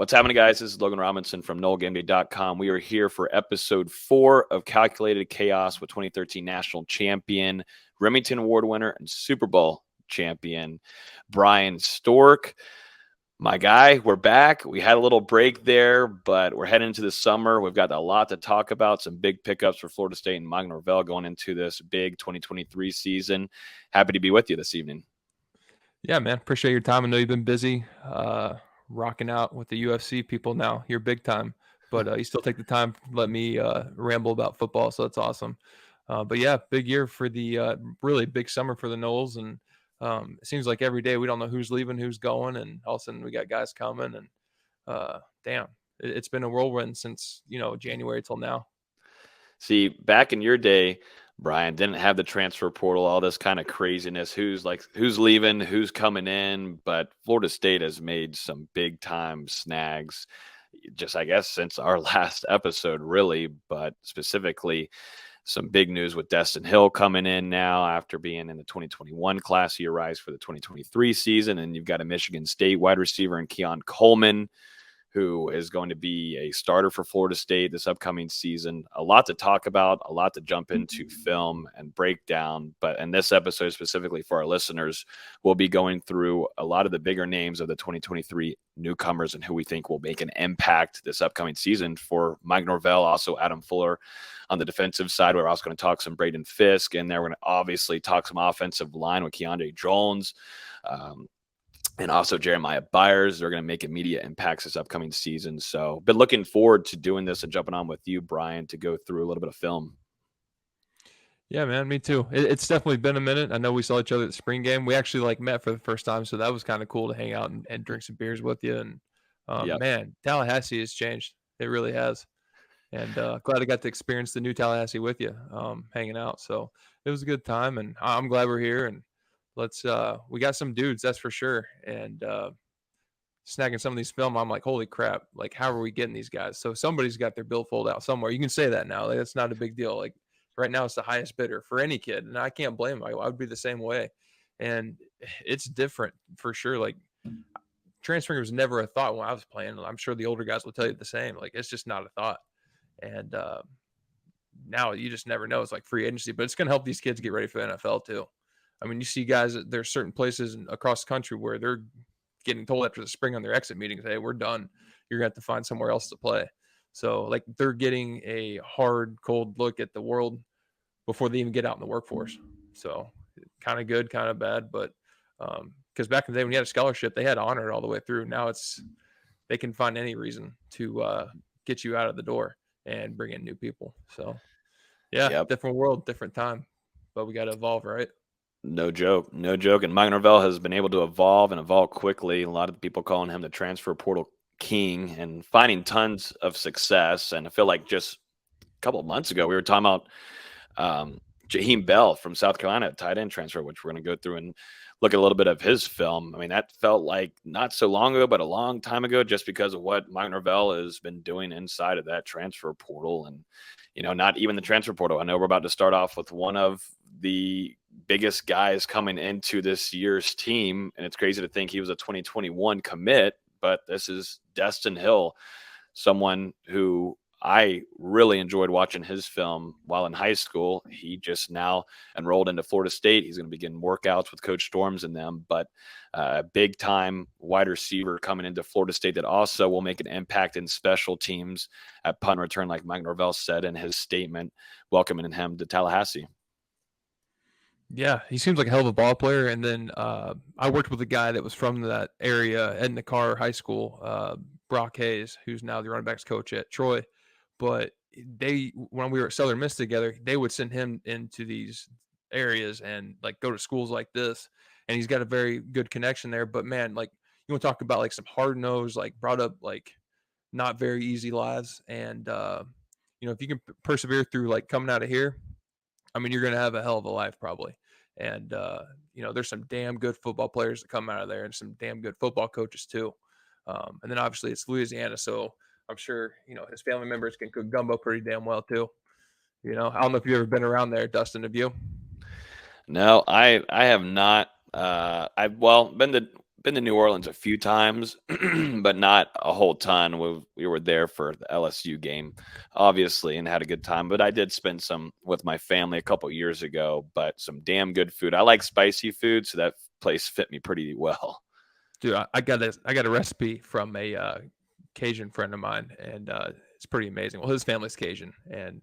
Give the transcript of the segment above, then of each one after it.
What's happening, guys? This is Logan Robinson from NoleGameday.com. We are here for episode 4 of Calculated Chaos with 2013 national champion, Remington Award winner, and Super Bowl champion, Bryan Stork. My guy, we're back. We had a little break there, but we're heading into the summer. We've got a lot to talk about, some big pickups for Florida State and Mike Norvell going into this big 2023 season. Happy to be with you this evening. Yeah, man. Appreciate your time. I know you've been busy rocking out with the UFC people now. You're big time, but you still take the time to let me ramble about football, so that's awesome. But yeah, big year for the really big summer for the Noles, and it seems like every day we don't know who's leaving, who's going, and all of a sudden we got guys coming, and damn, it's been a whirlwind since January till now. See, back in your day, Bryan, didn't have the transfer portal, all this kind of craziness. Who's leaving, who's coming in. But Florida State has made some big time snags, just I guess since our last episode, really. But specifically, some big news with Destin Hill coming in now after being in the 2021 class. He arrives for the 2023 season, and you've got a Michigan State wide receiver in Keon Coleman, who is going to be a starter for Florida State this upcoming season. A lot to talk about, a lot to jump into film and break down. But in this episode, specifically for our listeners, we'll be going through a lot of the bigger names of the 2023 newcomers and who we think will make an impact this upcoming season for Mike Norvell, also Adam Fuller on the defensive side. We're also going to talk some Braden Fisk, and there we're going to obviously talk some offensive line with Keandre Jones. And also Jeremiah Byers. They're going to make immediate impacts this upcoming season. So been looking forward to doing this and jumping on with you, Bryan, to go through a little bit of film. Yeah, man, me too. It's definitely been a minute. I know we saw each other at the spring game. We actually met for the first time, so that was kind of cool to hang out and drink some beers with you. And man, Tallahassee has changed. It really has. And glad I got to experience the new Tallahassee with you, hanging out. So it was a good time, and I'm glad we're here. And we got some dudes, that's for sure. And snagging some of these film, I'm like, holy crap, like how are we getting these guys? So somebody's got their billfold out somewhere. You can say that now. Like, that's not a big deal. Like right now it's the highest bidder for any kid, and I can't blame them. I would be the same way. And it's different for sure. Like transferring was never a thought when I was playing. I'm sure the older guys will tell you the same. Like it's just not a thought. And now you just never know. It's like free agency, but it's going to help these kids get ready for the NFL too. I mean, you see guys, there's certain places across the country where they're getting told after the spring on their exit meetings, hey, we're done. You're going to have to find somewhere else to play. So, like, they're getting a hard, cold look at the world before they even get out in the workforce. So, kind of good, kind of bad. But because back in the day when you had a scholarship, they had to honor it all the way through. Now they can find any reason to get you out of the door and bring in new people. So, yeah, Different world, different time. But we got to evolve, right? No joke. And Mike Norvell has been able to evolve quickly. A lot of people calling him the transfer portal king and finding tons of success. And I feel like just a couple of months ago, we were talking about Jaheim Bell from South Carolina, tight end transfer, which we're going to go through and look at a little bit of his film. I mean, that felt like not so long ago, but a long time ago, just because of what Mike Norvell has been doing inside of that transfer portal. And, not even the transfer portal. I know we're about to start off with one of the biggest guys coming into this year's team, and it's crazy to think he was a 2021 commit, but this is Destin Hill, someone who I really enjoyed watching his film while in high school. He just now enrolled into Florida State. He's going to begin workouts with Coach Storms and them, but a big-time wide receiver coming into Florida State that also will make an impact in special teams at punt return, like Mike Norvell said in his statement, welcoming him to Tallahassee. Yeah, he seems like a hell of a ball player. And then I worked with a guy that was from that area, Edna Carr High School, Brock Hayes, who's now the running backs coach at Troy. But when we were at Southern Miss together, they would send him into these areas and like go to schools like this. And he's got a very good connection there. But man, like you want to talk about like some hard nosed, like brought up like not very easy lives. And if you can persevere through like coming out of here, I mean, you're going to have a hell of a life probably. And, there's some damn good football players that come out of there and some damn good football coaches too. And then obviously it's Louisiana. So I'm sure, his family members can cook gumbo pretty damn well too. I don't know if you've ever been around there, Dustin, have you? No, I have not. I've been to been to New Orleans a few times, but not a whole ton. We were there for the LSU game, obviously, and had a good time. But I did spend some with my family a couple years ago. But some damn good food. I like spicy food, so that place fit me pretty well. Dude, I got a recipe from a Cajun friend of mine, and it's pretty amazing. Well, his family's Cajun, and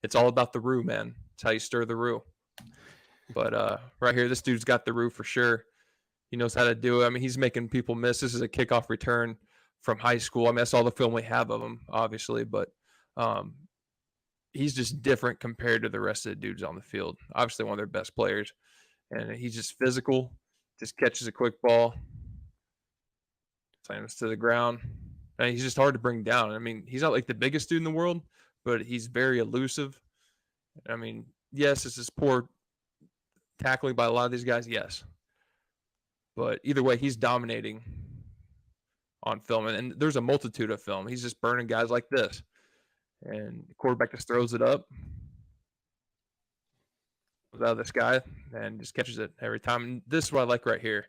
it's all about the roux, man. It's how you stir the roux. But right here, this dude's got the roux for sure. He knows how to do it. I mean, he's making people miss. This is a kickoff return from high school. I mean, that's all the film we have of him, obviously, but he's just different compared to the rest of the dudes on the field. Obviously, one of their best players, and he's just physical. Just catches a quick ball, slams to the ground. And he's just hard to bring down. I mean, he's not like the biggest dude in the world, but he's very elusive. I mean, yes, this is poor tackling by a lot of these guys, yes. But either way, he's dominating on film. And there's a multitude of film. He's just burning guys like this. And the quarterback just throws it up out of the sky and just catches it every time. And this is what I like right here.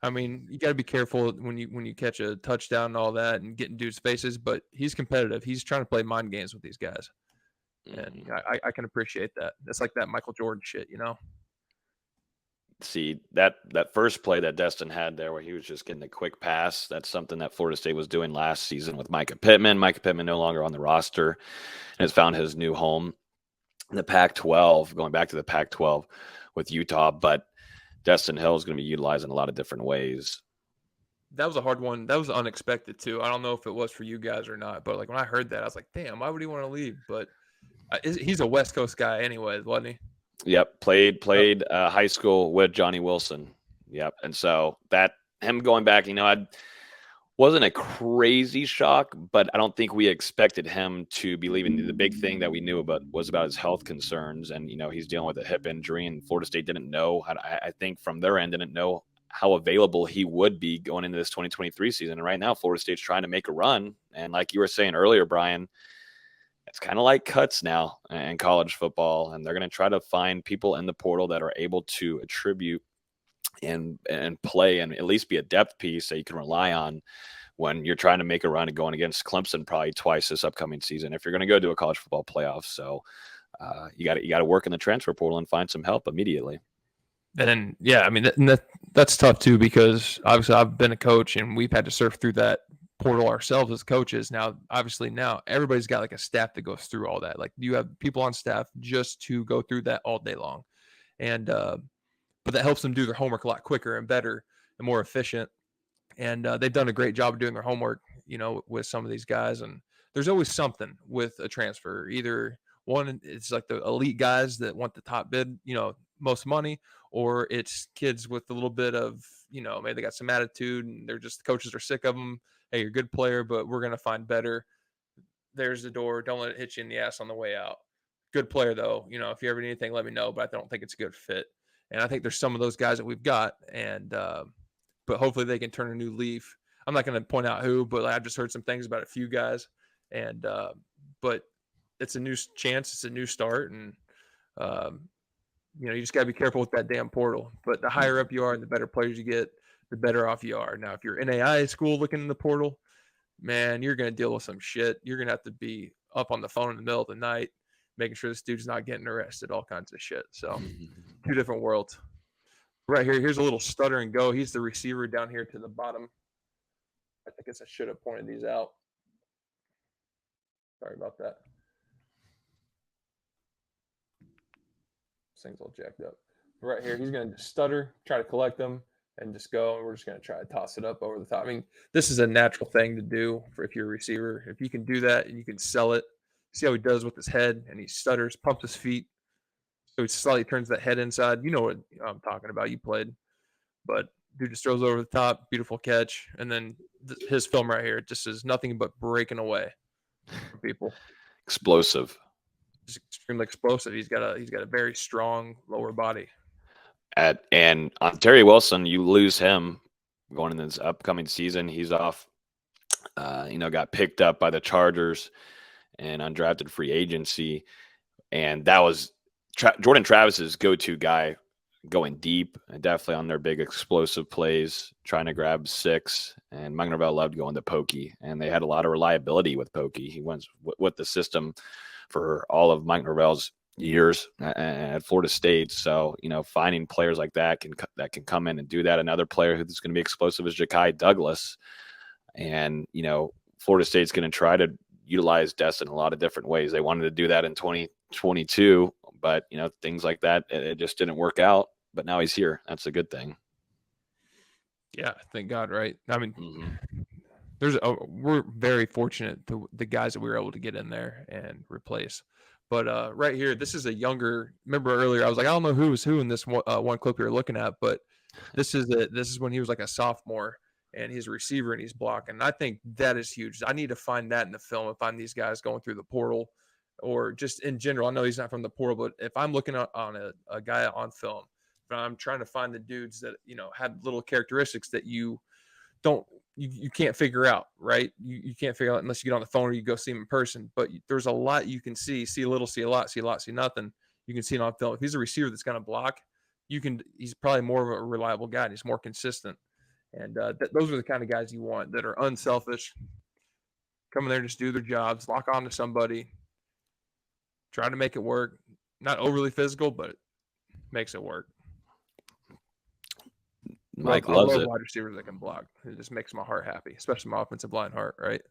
I mean, you got to be careful when you catch a touchdown and all that and get in dudes' faces, but he's competitive. He's trying to play mind games with these guys. And I can appreciate that. It's like that Michael Jordan shit, you know? See, that first play that Destin had there where he was just getting a quick pass, that's something that Florida State was doing last season with Micah Pittman. Micah Pittman no longer on the roster and has found his new home in the Pac-12, going back to the Pac-12 with Utah. But Destin Hill is going to be utilized in a lot of different ways. That was a hard one. That was unexpected, too. I don't know if it was for you guys or not, but like when I heard that, I was like, damn, why would he want to leave? But he's a West Coast guy anyways, wasn't he? Yep, played high school with Johnny Wilson. Yep, and so that him going back, I wasn't a crazy shock, but I don't think we expected him to be leaving. The big thing that we knew about was about his health concerns, and he's dealing with a hip injury, and Florida State didn't know. I think from their end didn't know how available he would be going into this 2023 season. And right now, Florida State's trying to make a run, and like you were saying earlier, Bryan, it's kind of like cuts now in college football, and they're going to try to find people in the portal that are able to attribute and play and at least be a depth piece that you can rely on when you're trying to make a run and going against Clemson probably twice this upcoming season if you're going to go to a college football playoff. So you got to work in the transfer portal and find some help immediately. And yeah, I mean that's tough too, because obviously I've been a coach and we've had to surf through that portal ourselves as coaches. Now, obviously now everybody's got like a staff that goes through all that. Like you have people on staff just to go through that all day long. And but that helps them do their homework a lot quicker and better and more efficient. And they've done a great job of doing their homework, with some of these guys. And there's always something with a transfer. Either one, it's like the elite guys that want the top bid, most money, or it's kids with a little bit of, maybe they got some attitude and they're just, the coaches are sick of them. Hey, you're a good player, but we're going to find better. There's the door. Don't let it hit you in the ass on the way out. Good player, though. If you ever need anything, let me know, but I don't think it's a good fit. And I think there's some of those guys that we've got, and but hopefully they can turn a new leaf. I'm not going to point out who, but I've just heard some things about a few guys, and but it's a new chance. It's a new start, and you just got to be careful with that damn portal. But the higher up you are and the better players you get, the better off you are. Now, if you're in AI school looking in the portal, man, you're going to deal with some shit. You're going to have to be up on the phone in the middle of the night, making sure this dude's not getting arrested, all kinds of shit. So two different worlds. Right here, here's a little stutter and go. He's the receiver down here to the bottom. I guess I should have pointed these out. Sorry about that. This thing's all jacked up. Right here, he's going to stutter, try to collect them, and just go. And we're just going to try to toss it up over the top. I mean, this is a natural thing to do if you're a receiver. If you can do that and you can sell it, see how he does with his head, and he stutters, pumps his feet. So he slightly turns that head inside. You know what I'm talking about. You played. But dude just throws over the top. Beautiful catch. And then his film right here just is nothing but breaking away from people. Explosive. Just extremely explosive. He's got a very strong lower body. And on Terry Wilson, you lose him going into this upcoming season. He's off. Got picked up by the Chargers and undrafted free agency. And that was Jordan Travis's go-to guy going deep, and definitely on their big explosive plays, trying to grab 6. And Mike Norvell loved going to Pokey, and they had a lot of reliability with Pokey. He went with the system for all of Mike Norvell's years at Florida State. So, finding players like that can come in and do that. Another player who's going to be explosive is Ja'Kai Douglas. And, Florida State's going to try to utilize Destin in a lot of different ways. They wanted to do that in 2022, but, things like that, it just didn't work out. But now he's here. That's a good thing. Yeah, thank God, right? I mean, we're very fortunate to the guys that we were able to get in there and replace. But right here, this is a younger. Remember earlier, I was like, I don't know who was who in this one clip you're looking at, but this is when he was like a sophomore and he's a receiver and he's blocking. And I think that is huge. I need to find that in the film and find these guys going through the portal or just in general. I know he's not from the portal, but if I'm looking on a guy on film, but I'm trying to find the dudes that, had little characteristics that you can't figure out, right? You can't figure out unless you get on the phone or you go see him in person. But there's a lot you can see a little, see a lot, see nothing. You can see it on film. If he's a receiver that's going to block, he's probably more of a reliable guy and he's more consistent. And those are the kind of guys you want that are unselfish, come in there, just do their jobs, lock on to somebody, try to make it work. Not overly physical, but makes it work. Mike loves it. Wide receivers that can block. It just makes my heart happy, especially my offensive line heart, right?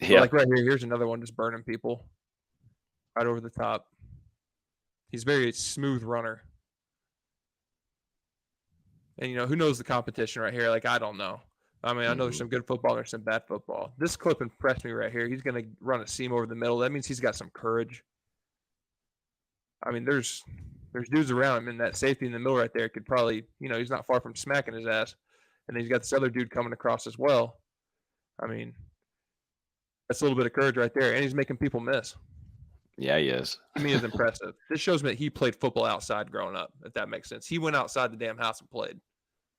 Yeah. So like right here, here's another one just burning people right over the top. He's a very smooth runner. And, who knows the competition right here? Like, I don't know. I mean, I know there's some good football, there's some bad football. This clip impressed me right here. He's going to run a seam over the middle. That means he's got some courage. I mean, there's dudes around him, and that safety in the middle right there could probably, he's not far from smacking his ass. And then he's got this other dude coming across as well. I mean, that's a little bit of courage right there. And he's making people miss. Yeah, he is. To me, is impressive. This shows me that he played football outside growing up, if that makes sense. He went outside the damn house and played.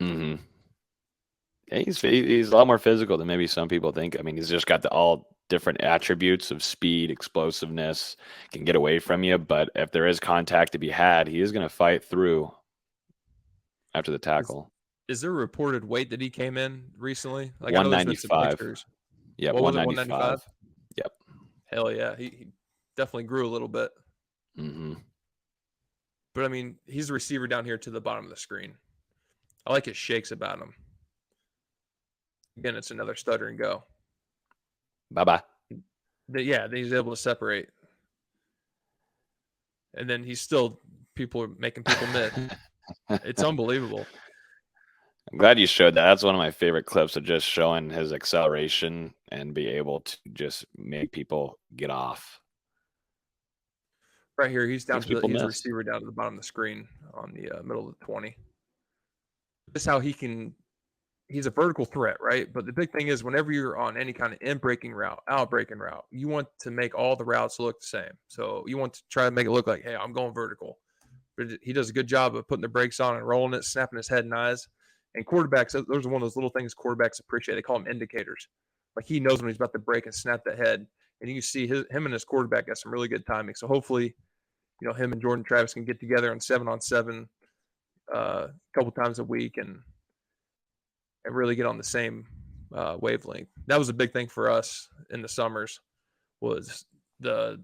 Mm-hmm. Yeah, he's a lot more physical than maybe some people think. I mean, he's just got all different attributes of speed, explosiveness, can get away from you. But if there is contact to be had, he is going to fight through after the tackle. Is there a reported weight that he came in recently? Like 195. Yeah, 195. Yep. Hell yeah, he definitely grew a little bit. Mm-hmm. But I mean, he's a receiver down here to the bottom of the screen. I like his shakes about him. Again, it's another stutter and go. Bye-bye. Yeah, he's able to separate. And then people are making people miss. It's unbelievable. I'm glad you showed that. That's one of my favorite clips of just showing his acceleration and be able to just make people get off. Right here, he's a receiver down to the bottom of the screen on the middle of the 20. This is how he's a vertical threat, right? But the big thing is whenever you're on any kind of in-breaking route, out-breaking route, you want to make all the routes look the same. So you want to try to make it look like, hey, I'm going vertical. But he does a good job of putting the brakes on and rolling it, snapping his head and eyes. And quarterbacks, those are one of those little things quarterbacks appreciate. They call them indicators. Like he knows when he's about to break and snap the head. And you can see him and his quarterback got some really good timing. So hopefully, him and Jordan Travis can get together on 7-on-7 a couple times a week and really get on the same wavelength. That was a big thing for us in the summers was it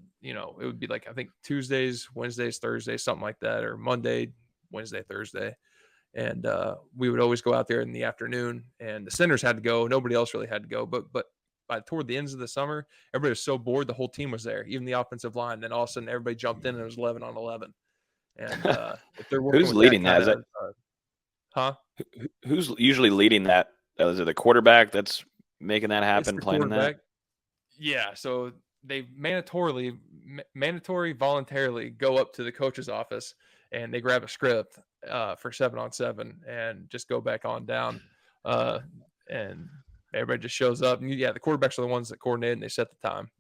would be like, I think Tuesdays, Wednesdays, Thursdays, something like that, or Monday, Wednesday, Thursday. And we would always go out there in the afternoon and the centers had to go. Nobody else really had to go. But toward the ends of the summer, everybody was so bored. The whole team was there, even the offensive line. Then all of a sudden everybody jumped in and it was 11-on-11. And if they're working who's leading that? Is that huh? Who's usually leading that? Is it the quarterback that's making that happen, planning that? Yeah. So they voluntarily go up to the coach's office and they grab a script for 7-on-7 and just go back on down. And everybody just shows up. And the quarterbacks are the ones that coordinate and they set the time.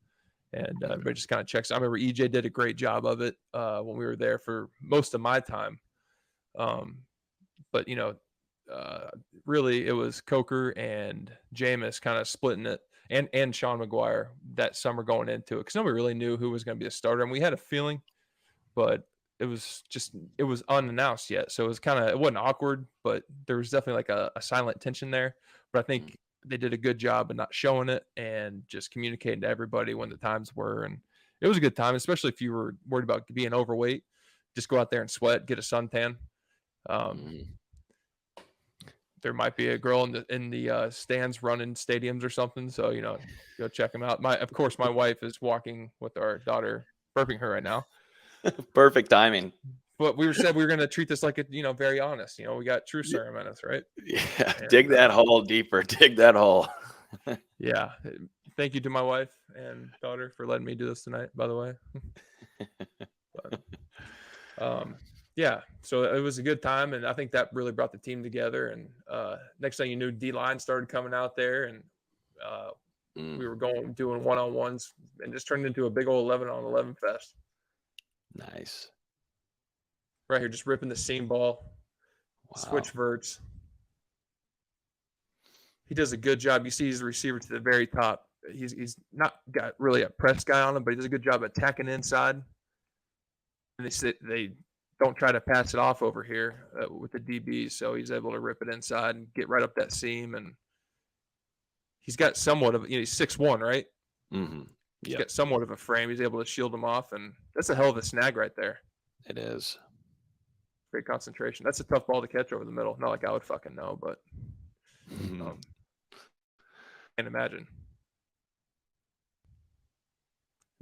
And everybody just kind of checks. I remember EJ did a great job of it when we were there for most of my time. But really it was Coker and Jameis kind of splitting it and Sean McGuire that summer going into it because nobody really knew who was going to be a starter. And we had a feeling, but it was unannounced yet. So it wasn't awkward, but there was definitely like a silent tension there. But I think they did a good job of not showing it and just communicating to everybody when the times were. And it was a good time, especially if you were worried about being overweight. Just go out there and sweat, get a suntan. There might be a girl in the stands running stadiums or something. So, go check them out. Of course, my wife is walking with our daughter, burping her right now. Perfect timing. But we said we were going to treat this like very honest. We got true serum in us, right? Yeah. And, dig that hole deeper. Dig that hole. Yeah. Thank you to my wife and daughter for letting me do this tonight, by the way. But, yeah, so it was a good time, and I think that really brought the team together. And next thing you knew, D-line started coming out there, and we were doing one-on-ones, and just turned into a big old 11-on-11 fest. Nice. Right here, just ripping the seam ball, switch verts. He does a good job. You see he's the receiver to the very top. He's not got really a press guy on him, but he does a good job attacking inside. And they don't try to pass it off over here with the DBs, so he's able to rip it inside and get right up that seam. And he's got somewhat of, he's 6'1", right? Mm-hmm. He's got somewhat of a frame. He's able to shield him off, and that's a hell of a snag right there. It is. Great concentration. That's a tough ball to catch over the middle. Not like I would fucking know, but can't imagine.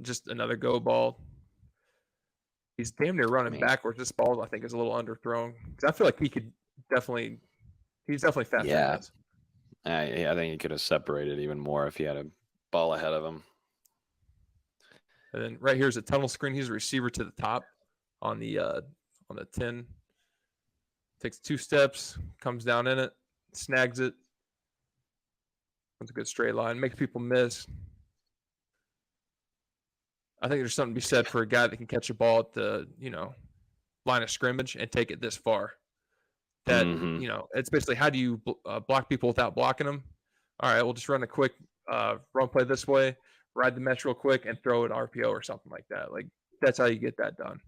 Just another go ball. He's damn near running backwards. This ball, I think, is a little underthrown. Because I feel like he's definitely faster. Yeah. I think he could have separated even more if he had a ball ahead of him. And then right here is a tunnel screen. He's a receiver to the top on the 10. Takes 2 steps, comes down in it, snags it. That's a good straight line. Makes people miss. I think there's something to be said for a guy that can catch a ball at the, line of scrimmage and take it this far. That, it's basically how do you block people without blocking them? All right, we'll just run a quick run play this way, ride the mesh real quick, and throw an RPO or something like that. Like, that's how you get that done.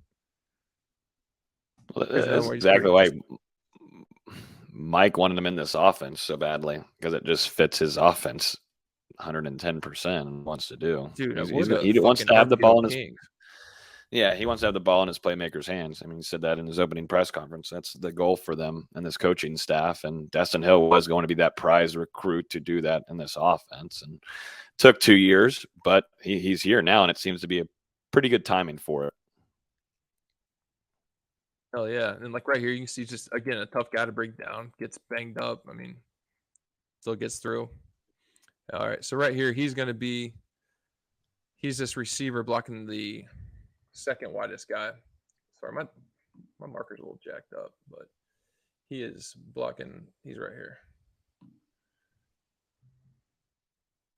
Well, that's exactly why Mike wanted him in this offense so badly, because it just fits his offense 110% and wants to do. Dude, he wants to have the ball in his he wants to have the ball in his playmakers' hands. I mean, he said that in his opening press conference. That's the goal for them and this coaching staff. And Destin Hill was going to be that prize recruit to do that in this offense. And it took 2 years, but he's here now, and it seems to be a pretty good timing for it. Hell yeah. And like right here, you can see just, again, a tough guy to break down, gets banged up. I mean, still gets through. All right. So right here, he's this receiver blocking the second widest guy. Sorry, my marker's a little jacked up, but he is blocking. He's right here.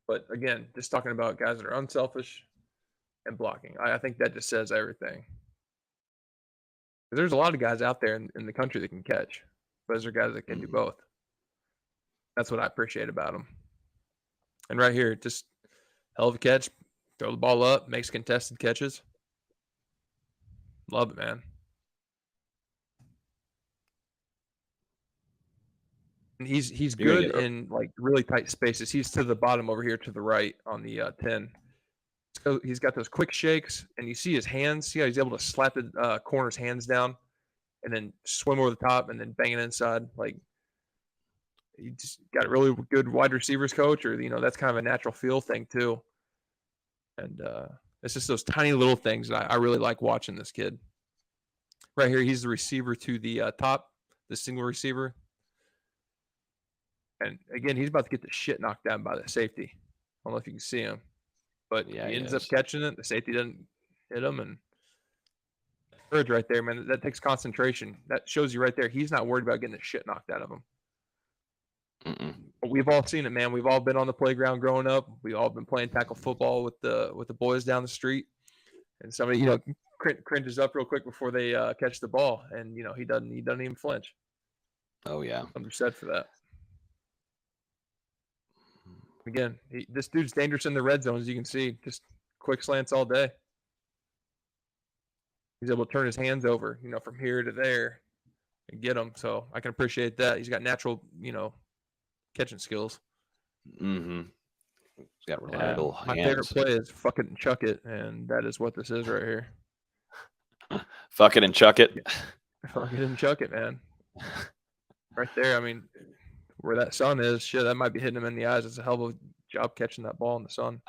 But again, just talking about guys that are unselfish and blocking. I think that just says everything. There's a lot of guys out there in the country that can catch, but those are guys that can do both. That's what I appreciate about them. And right here, just hell of a catch, throw the ball up, makes contested catches. Love it, man. And he's good in like really tight spaces. He's to the bottom over here to the right on the 10. So he's got those quick shakes, and you see his hands. See how he's able to slap the corner's hands down and then swim over the top and then bang it inside. Like, he just got a really good wide receivers coach, or, that's kind of a natural feel thing too. And it's just those tiny little things that I really like watching this kid. Right here, he's the receiver to the top, the single receiver. And again, he's about to get the shit knocked down by the safety. I don't know if you can see him. But he ends up catching it. The safety doesn't hit him. And courage right there, man. That takes concentration. That shows you right there. He's not worried about getting the shit knocked out of him. But we've all seen it, man. We've all been on the playground growing up. We've all been playing tackle football with the boys down the street. And somebody, cringes up real quick before they catch the ball. And, he doesn't even flinch. Oh, yeah. I'm said for that. Again, this dude's dangerous in the red zone, as you can see. Just quick slants all day. He's able to turn his hands over, from here to there and get them. So I can appreciate that. He's got natural, catching skills. Mm-hmm. He's got reliable And my favorite hands. play is fuck it and chuck it, and that is what this is right here. Fuck it and chuck it. Fuck it and chuck it, man. Right there. I mean, where that sun is, shit, that might be hitting him in the eyes. It's a hell of a job catching that ball in the sun.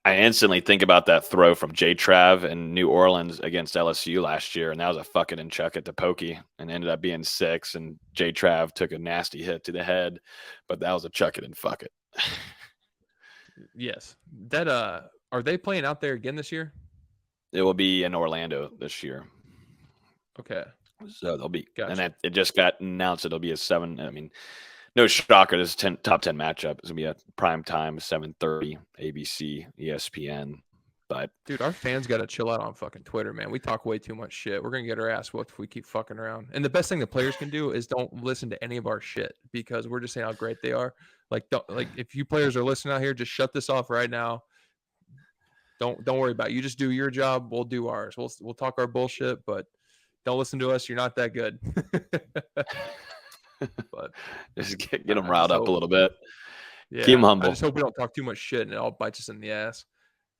I instantly think about that throw from J. Trav in New Orleans against LSU last year, and that was a fuck it and chuck it to Pokey, and ended up being 6. And J. Trav took a nasty hit to the head, but that was a chuck it and fuck it. Yes. That are they playing out there again this year? It will be in Orlando this year. Okay. So they'll be, gotcha. And it just got announced it'll be a 7. I mean, no shocker. This is top 10 matchup. It's gonna be a prime time, 7:30, ABC, ESPN. But dude, our fans got to chill out on fucking Twitter, man. We talk way too much shit. We're gonna get our ass whooped if we keep fucking around. And the best thing the players can do is don't listen to any of our shit because we're just saying how great they are. Like, if you players are listening out here, just shut this off right now. Don't worry about it. You just do your job. We'll do ours. We'll talk our bullshit, but don't listen to us. You're not that good. But just get them riled up a little bit. Yeah, keep them humble. I just hope we don't talk too much shit and it all bites us in the ass.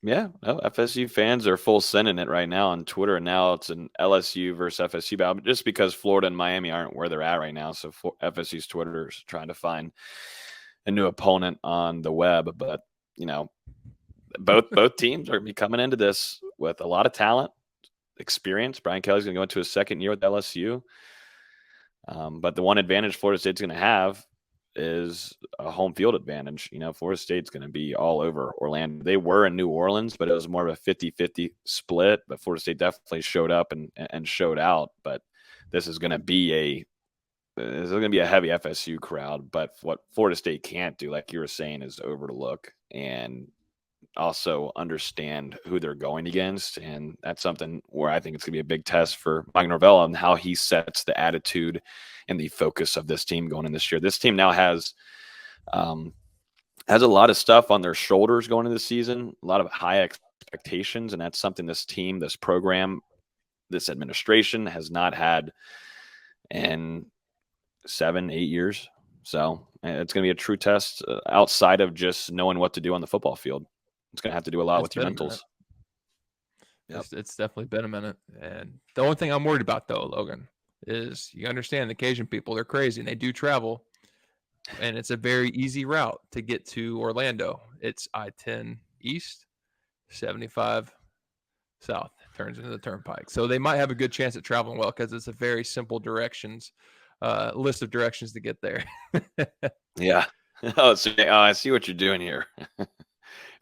Yeah, no, FSU fans are full sending it right now on Twitter, and now it's an LSU versus FSU battle, just because Florida and Miami aren't where they're at right now. So FSU's Twitter is trying to find a new opponent on the web, but both teams are coming into this with a lot of talent, experience. Brian Kelly's going to go into his second year with LSU. But the one advantage Florida State's going to have is a home field advantage. Florida State's going to be all over Orlando. They were in New Orleans, but it was more of a 50-50 split. But Florida State definitely showed up and showed out. But this is going to be a heavy FSU crowd. But what Florida State can't do, like you were saying, is overlook and also understand who they're going against. And that's something where I think it's going to be a big test for Mike Norvell and how he sets the attitude and the focus of this team going in this year. This team now has a lot of stuff on their shoulders going into the season, a lot of high expectations. And that's something this team, this program, this administration has not had in 7-8 years. So it's going to be a true test outside of just knowing what to do on the football field. It's going to have to do a lot with your mentals. Yep. It's definitely been a minute. And the only thing I'm worried about, though, Logan, is you understand the Cajun people, they're crazy and they do travel. And it's a very easy route to get to Orlando. It's I-10 east, 75 south, turns into the turnpike. So they might have a good chance at traveling well because it's a very simple list of directions to get there. Yeah. I see what you're doing here.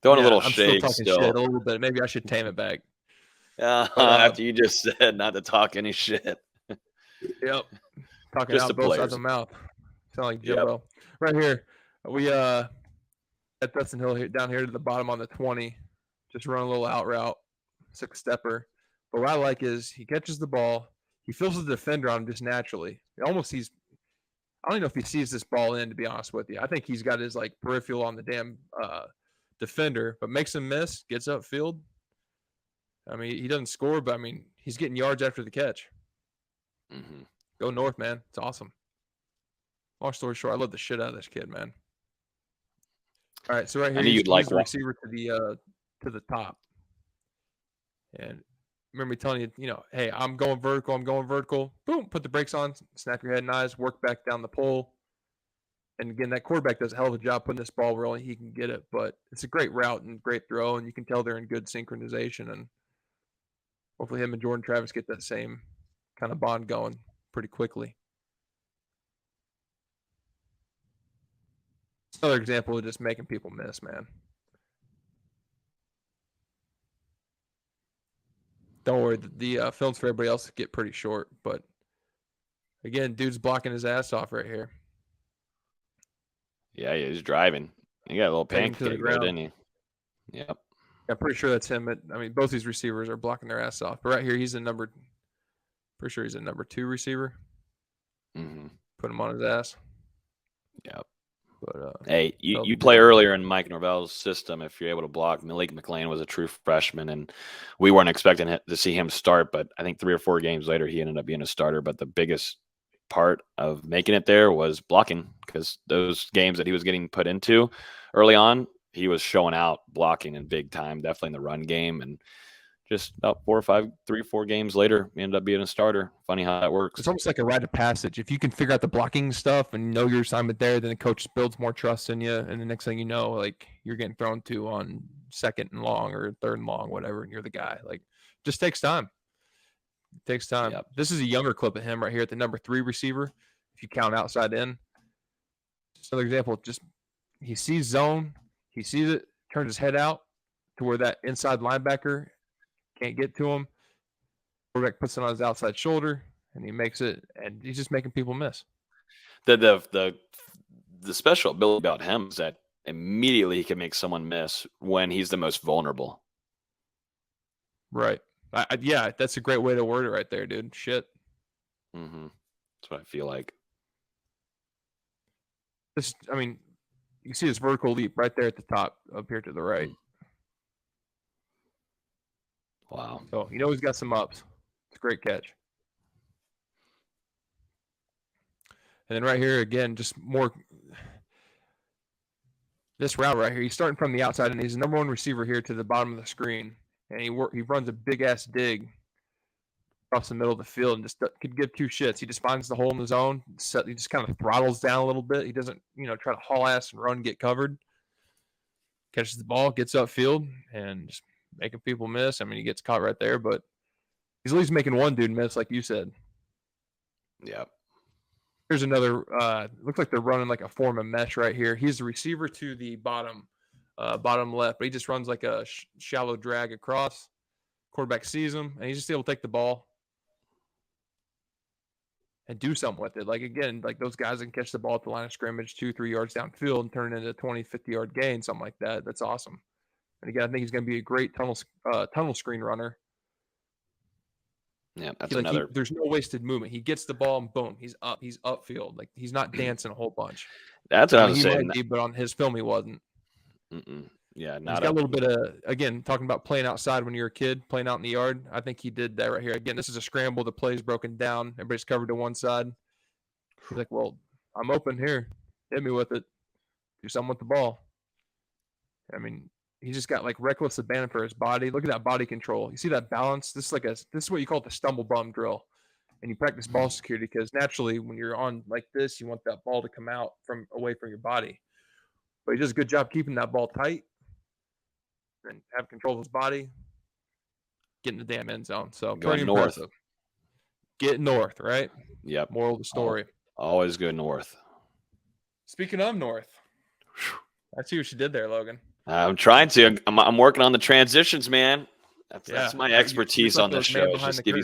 Throwing a little shade still. Shit a little bit. Maybe I should tame it back. After you just said not to talk any shit. Yep. Talking just out both sides of the mouth. Sound like Jimbo. Yep. Right here. We at Dustin Hill here, down here to the bottom on the 20. Just run a little out route. 6-stepper. But what I like is he catches the ball. He feels the defender on him just naturally. I don't even know if he sees this ball in, to be honest with you. I think he's got his peripheral on the damn defender, but makes him miss, gets upfield. I mean, he doesn't score, but I mean, he's getting yards after the catch. Mm-hmm. Go North, man. It's awesome. Long story short, I love the shit out of this kid, man. All right, so right here, he's the receiver to the top. And remember me telling you, hey, I'm going vertical. Boom, put the brakes on, snap your head and eyes, work back down the pole. And again, that quarterback does a hell of a job putting this ball where only he can get it. But it's a great route and great throw, and you can tell they're in good synchronization. And hopefully him and Jordan Travis get that same kind of bond going pretty quickly. It's another example of just making people miss, man. Don't worry, the films for everybody else get pretty short. But again, dude's blocking his ass off right here. Yeah, he's driving. He got a little pancake, didn't he? Yep. I'm pretty sure that's him. I mean, both these receivers are blocking their ass off. But right here, pretty sure he's a number 2 receiver. Mm-hmm. Put him on his ass. Yep. But hey, you play earlier in Mike Norvell's system if you're able to block. Malik McLean was a true freshman, and we weren't expecting to see him start, but I think 3 or 4 games later he ended up being a starter. But the biggest part of making it there was blocking, because those games that he was getting put into early on, he was showing out blocking in big time, definitely in the run game. And just about 3 or 4 games later, he ended up being a starter. Funny how that works. It's almost like a rite of passage. If you can figure out the blocking stuff and know your assignment there, then the coach builds more trust in you. And the next thing you know, like you're getting thrown to on 2nd and long or 3rd and long, whatever, and you're the guy. Like, just takes time. It takes time. Yep. This is a younger clip of him right here at the number 3 receiver. If you count outside in, just another example. Just he sees zone, he sees it, turns his head out to where that inside linebacker can't get to him. Quarterback puts it on his outside shoulder, and he makes it, and he's just making people miss. The special ability about him is that immediately he can make someone miss when he's the most vulnerable. Right. Yeah, that's a great way to word it right there, dude. Shit. Mm-hmm. That's what I feel like. I mean, you can see this vertical leap right there at the top, up here to the right. Wow. So, he's got some ups. It's a great catch. And then right here, again, just more. This route right here, he's starting from the outside, and he's the number 1 receiver here to the bottom of the screen. And he runs a big-ass dig across the middle of the field and just could give 2 shits. He just finds the hole in the zone. He just kind of throttles down a little bit. He doesn't, try to haul ass and run, get covered. Catches the ball, gets upfield, and just making people miss. I mean, he gets caught right there, but he's at least making one dude miss, like you said. Yep. Here's another. Looks like they're running like a form of mesh right here. He's the receiver to the bottom left, but he just runs like a shallow drag across. Quarterback sees him, and he's just able to take the ball and do something with it. Like, again, like those guys can catch the ball at the line of scrimmage 2-3 yards downfield and turn it into a 20, 50-yard gain, something like that. That's awesome. And again, I think he's going to be a great tunnel screen runner. Yeah, that's another. There's no wasted movement. He gets the ball and boom, he's up. He's upfield. Like, he's not dancing a whole bunch. That's what I was saying. Might be, but on his film, he wasn't. Yeah, he's got a little bit of, again, talking about playing outside when you're a kid, playing out in the yard. I think he did that right here. Again, this is a scramble. The play's broken down. Everybody's covered to one side. He's like, well, I'm open here. Hit me with it. Do something with the ball. I mean, he just got like reckless abandon for his body. Look at that body control. You see that balance? This is what you call the stumble bum drill. And you practice ball security because naturally when you're on like this, you want that ball to come out from away from your body. But he does a good job keeping that ball tight and have control of his body, getting the damn end zone. So pretty impressive. Get north, right? Yep. Moral of the story. Always go north. Speaking of north, I see what you did there, Logan. I'm trying to. I'm working on the transitions, man. That's my expertise on this show. Just give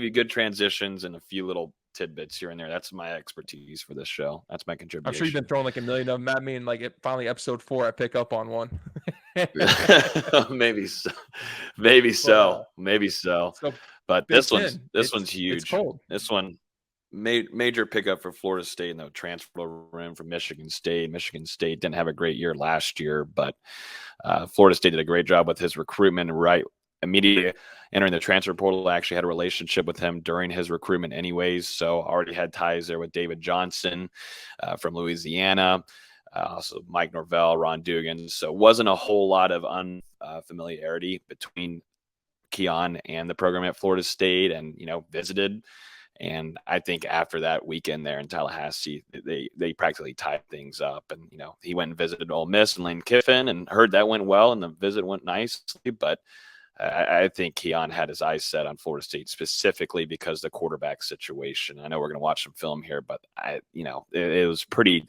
you good transitions and a few little tidbits here and there. That's my expertise for this show. That's my contribution. I'm sure you've been throwing like a million of them at me, and like finally episode 4, I pick up on one. Maybe so. But this one's huge. It's cold. This one. Major pickup for Florida State in the transfer room from Michigan State. Michigan State didn't have a great year last year, but Florida State did a great job with his recruitment. Right immediately entering the transfer portal, actually had a relationship with him during his recruitment anyways, so already had ties there with David Johnson from Louisiana, also Mike Norvell, Ron Dugan. So it wasn't a whole lot of unfamiliarity between Keon and the program at Florida State, and visited. And I think after that weekend there in Tallahassee, they practically tied things up. And, he went and visited Ole Miss and Lane Kiffin and heard that went well and the visit went nicely. But I think Keon had his eyes set on Florida State specifically because of the quarterback situation. I know we're going to watch some film here, but it was pretty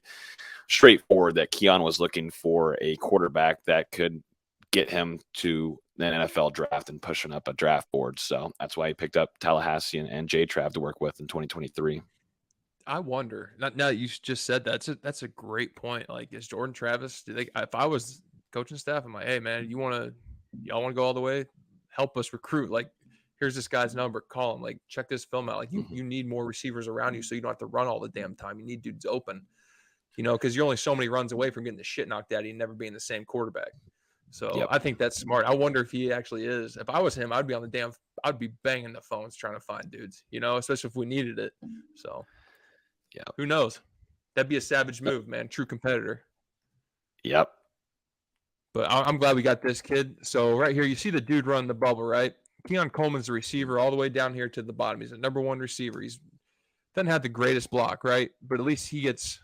straightforward that Keon was looking for a quarterback that could get him to the NFL draft and pushing up a draft board. So that's why he picked up Tallahassee and J-Trav to work with in 2023. I wonder, now that you just said that, that's a great point. Like, is Jordan Travis, if I was coaching staff, I'm like, hey man, y'all want to go all the way? Help us recruit. Like, here's this guy's number, call him, like, check this film out. Like you need more receivers around you so you don't have to run all the damn time. You need dudes open. because you're only so many runs away from getting the shit knocked out of you and never being the same quarterback. So Yep. I think that's smart. I wonder if he actually is. If I was him, I'd be banging the phones trying to find dudes, especially if we needed it. So Yeah. Who knows? That'd be a savage move, man. True competitor. Yep. But I'm glad we got this kid. So right here, you see the dude run the bubble, right? Keon Coleman's the receiver all the way down here to the bottom. He's a number 1 receiver. He's doesn't have the greatest block, right? But at least he gets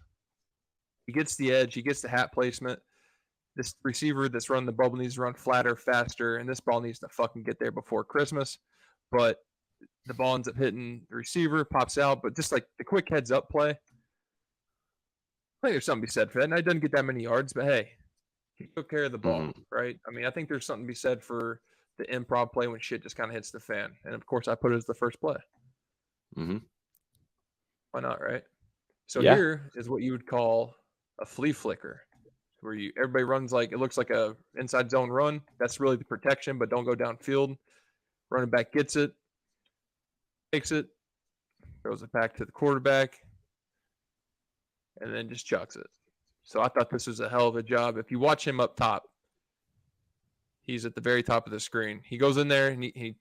the edge. He gets the hat placement. This receiver that's running the bubble needs to run flatter, faster, and this ball needs to fucking get there before Christmas. But the ball ends up hitting the receiver, pops out. But just like the quick heads up play, I think there's something to be said for that. And I didn't get that many yards, but hey, he took care of the ball, right? I mean, I think there's something to be said for the improv play when shit just kind of hits the fan. And of course, I put it as the first play. Why not, right? So here is what you would call a flea flicker, where everybody runs like it looks like a inside zone run. That's really the protection, but don't go downfield. Running back gets it, takes it, throws it back to the quarterback, and then just chucks it. So I thought this was a hell of a job. If you watch him up top, he's at the very top of the screen. He goes in there and he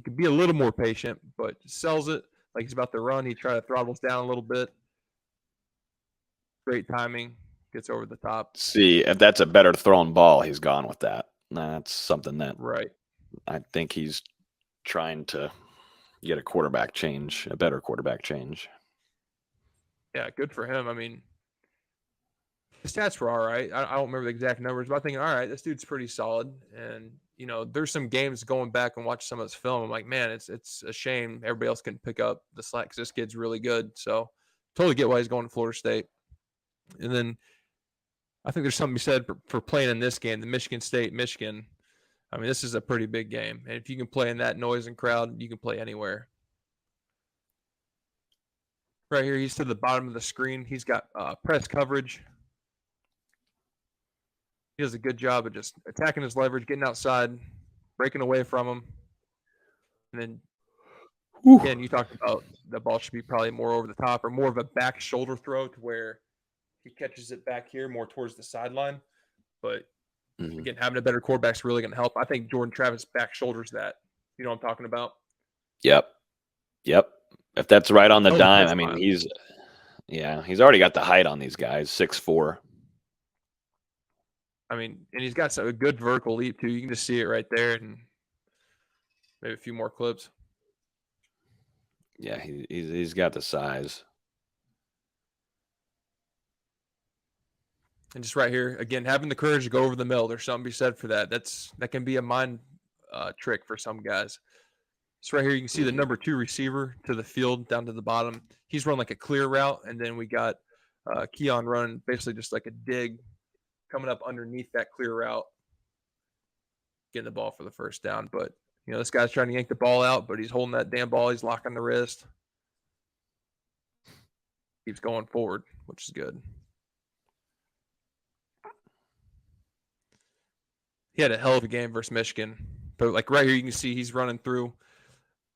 could be a little more patient, but sells it like he's about to run. He tries to throttles down a little bit. Great timing. Gets over the top. See, if that's a better thrown ball, he's gone with that. That's something that I think he's trying to get a better quarterback change. Yeah, good for him. I mean, the stats were all right. I don't remember the exact numbers, but I'm thinking, all right, this dude's pretty solid. And, there's some games going back and watch some of this film. I'm like, man, it's a shame everybody else can pick up the slack because this kid's really good. So totally get why he's going to Florida State. And then I think there's something to be said for playing in this game, the Michigan State-Michigan. I mean, this is a pretty big game. And if you can play in that noise and crowd, you can play anywhere. Right here, he's to the bottom of the screen. He's got press coverage. He does a good job of just attacking his leverage, getting outside, breaking away from him. And then, again, you talked about the ball should be probably more over the top or more of a back shoulder throw to where he catches it back here more towards the sideline. But, again, having a better quarterback is really going to help. I think Jordan Travis back shoulders that. You know what I'm talking about? Yep. If that's right on the dime, I mean, he's already got the height on these guys, 6'4". I mean, and he's got a good vertical leap, too. You can just see it right there and maybe a few more clips. Yeah, he's got the size. And just right here, again, having the courage to go over the middle. There's something to be said for that. That can be a mind trick for some guys. So right here, you can see the number 2 receiver to the field down to the bottom. He's run like a clear route, and then we got Keon running basically just like a dig coming up underneath that clear route, getting the ball for the first down. But, this guy's trying to yank the ball out, but he's holding that damn ball. He's locking the wrist. Keeps going forward, which is good. He had a hell of a game versus Michigan. But, like, right here, you can see he's running through.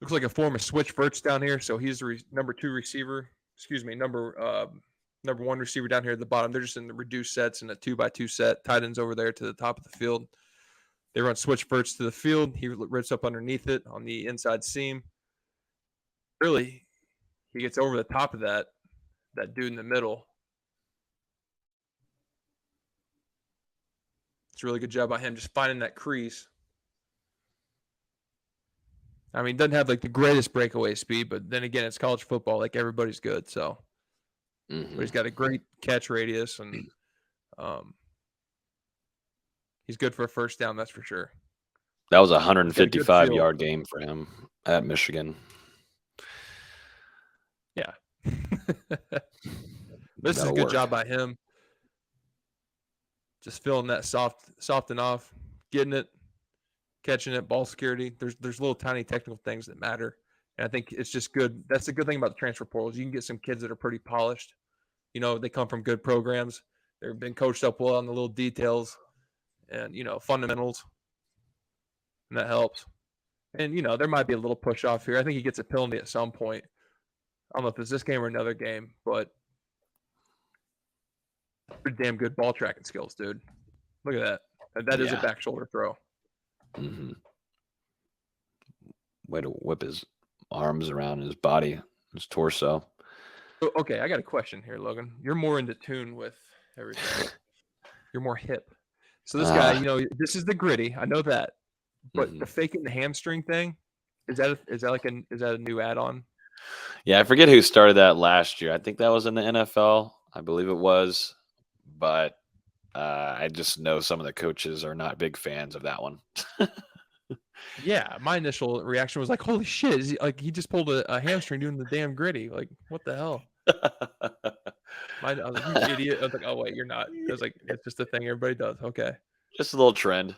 Looks like a form of switch verts down here. So he's the number 2 receiver. Number 1 receiver down here at the bottom. They're just in the reduced sets in a 2x2 set. Tight ends over there to the top of the field. They run switch verts to the field. He rips up underneath it on the inside seam. Really, he gets over the top of that dude in the middle. It's a really good job by him just finding that crease. I mean, doesn't have like the greatest breakaway speed, but then again, it's college football. Like everybody's good, so. But he's got a great catch radius, and he's good for a first down. That's for sure. That was a 155-yard game for him at Michigan. Yeah, this is a good job by him. Just feeling that soft and off, getting it. Catching it, ball security. There's little tiny technical things that matter. And I think it's just good. That's the good thing about the transfer portals. You can get some kids that are pretty polished. They come from good programs. They've been coached up well on the little details and, fundamentals. And that helps. And, there might be a little push off here. I think he gets a penalty at some point. I don't know if it's this game or another game, but Pretty damn good ball tracking skills, dude. Look at that. That is a back shoulder throw. Mm-hmm. Way to whip his arms around his body, his torso. Okay, I got a question here, Logan. You're more into tune with everything. You're more hip. So this guy, this is the gritty. I know that, but the faking the hamstring thing, is that a new add-on? Yeah, I forget who started that last year. I think that was in the NFL. I believe it was, but I just know some of the coaches are not big fans of that one. Yeah, my initial reaction was like, "Holy shit!" He just pulled a hamstring doing the damn gritty? Like, what the hell? I was like, "You idiot!" I was like, "Oh wait, you're not." I was like, "It's just a thing everybody does." Okay, just a little trend.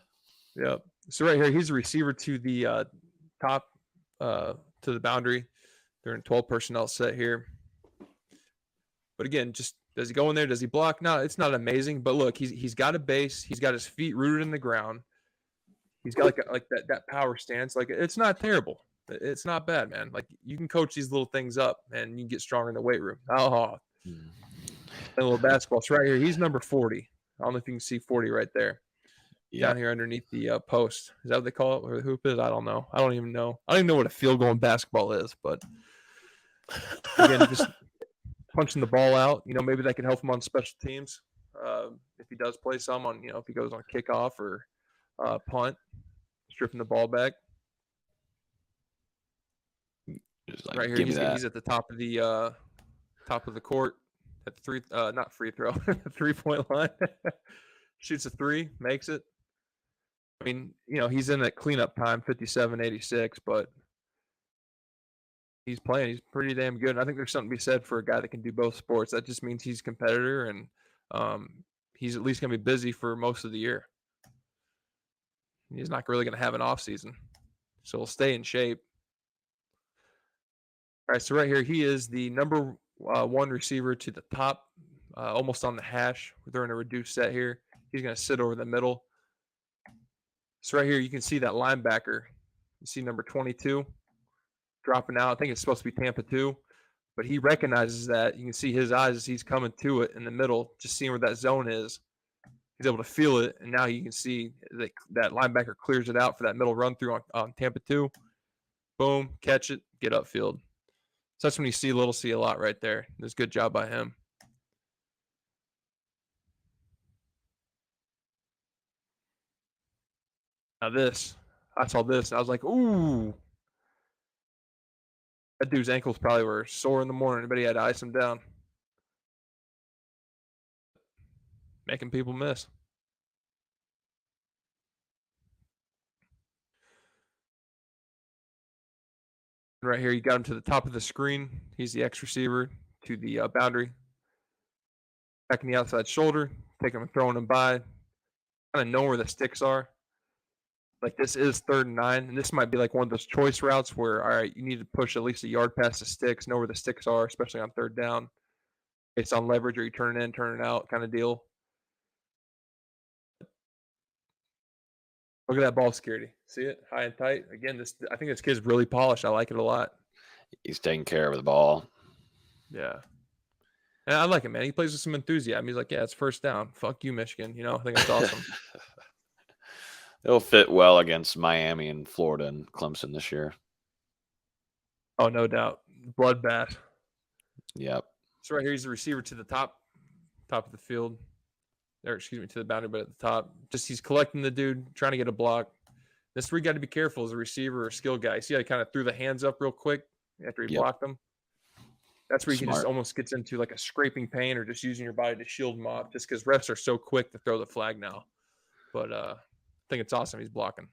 Yep. So right here, he's a receiver to the top, to the boundary. They're in 12 personnel set here. But again, just does he go in there? Does he block? No, it's not amazing. But look, he's got a base. He's got his feet rooted in the ground. He's got like that power stance. Like, it's not terrible. It's not bad, man. Like, you can coach these little things up, and you can get stronger in the weight room. Oh, a little basketball. So right here, he's number 40. I don't know if you can see 40 right there. Yep. Down here underneath the post. Is that what they call it? Or the hoop is? I don't know. I don't even know what a field goal in basketball is. But again, just punching the ball out. Maybe that can help him on special teams if he does play some on. If he goes on kickoff or punt, stripping the ball back. Like, right here, he's at the top of the court at the not free throw, 3-point line. Shoots a three, makes it. I mean, he's in that cleanup time, 57-86, but he's playing. He's pretty damn good. And I think there's something to be said for a guy that can do both sports. That just means he's a competitor, and he's at least going to be busy for most of the year. He's not really going to have an off season, so he'll stay in shape. All right, so right here, he is the number one receiver to the top, almost on the hash. They're in a reduced set here. He's going to sit over the middle. So right here, you can see that linebacker. You see number 22 dropping out. I think it's supposed to be Tampa 2, but he recognizes that. You can see his eyes as he's coming to it in the middle, just seeing where that zone is. He's able to feel it, and now you can see that linebacker clears it out for that middle run through on Tampa 2. Boom, catch it, get upfield. So that's when you see a lot right there. There's a good job by him. Now I saw this, and I was like, ooh. That dude's ankles probably were sore in the morning, but he had to ice him down. Making people miss. Right here, you got him to the top of the screen. He's the X receiver to the boundary. Back in the outside shoulder, taking him and throwing him by. Kind of know where the sticks are. Like, this is 3rd and 9, and this might be like one of those choice routes where, all right, you need to push at least a yard past the sticks, know where the sticks are, especially on 3rd down. Based on leverage, or you turn it in, turn it out kind of deal. Look at that ball security. See it? High and tight. Again, I think this kid's really polished. I like it a lot. He's taking care of the ball. Yeah. And I like it, man. He plays with some enthusiasm. He's like, yeah, it's 1st down. Fuck you, Michigan. I think it's awesome. It'll fit well against Miami and Florida and Clemson this year. Oh, no doubt. Bloodbath. Yep. So right here, he's the receiver to the top of the field. Or, excuse me, to the boundary, but at the top. Just he's collecting the dude, trying to get a block. This is where you got to be careful as a receiver or skill guy. See how he kind of threw the hands up real quick after he blocked them? That's where you can just almost gets into like a scraping pain or just using your body to shield him off, just because refs are so quick to throw the flag now. But I think it's awesome he's blocking.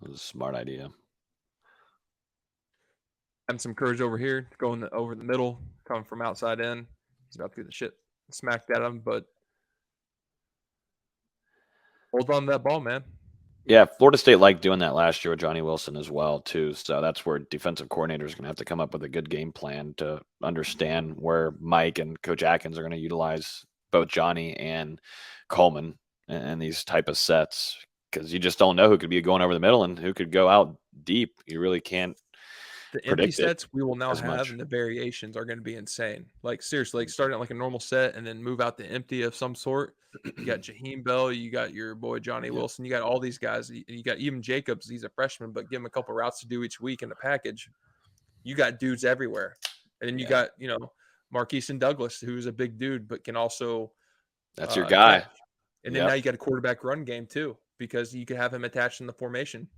That was a smart idea. Having some courage over here, going over the middle, coming from outside in. He's about to get the shit smacked at him, but hold on to that ball, man. Yeah, Florida State liked doing that last year with Johnny Wilson as well, too. So that's where defensive coordinators are going to have to come up with a good game plan to understand where Mike and Coach Atkins are going to utilize both Johnny and Coleman in these type of sets, because you just don't know who could be going over the middle and who could go out deep. You really can't The empty predict it sets we will now as have much. and the variations are going to be insane. Like seriously, like starting at like a normal set and then move out to empty of some sort. You got Jaheim Bell, you got your boy Johnny Yeah. Wilson, you got all these guys. You got even Jacobs, he's a freshman, but give him a couple routes to do each week in the package. You got dudes everywhere. And then you got, Marquise and Douglas, who's a big dude, but can also That's your guy. catch. And then now you got a quarterback run game too, because you could have him attached in the formation.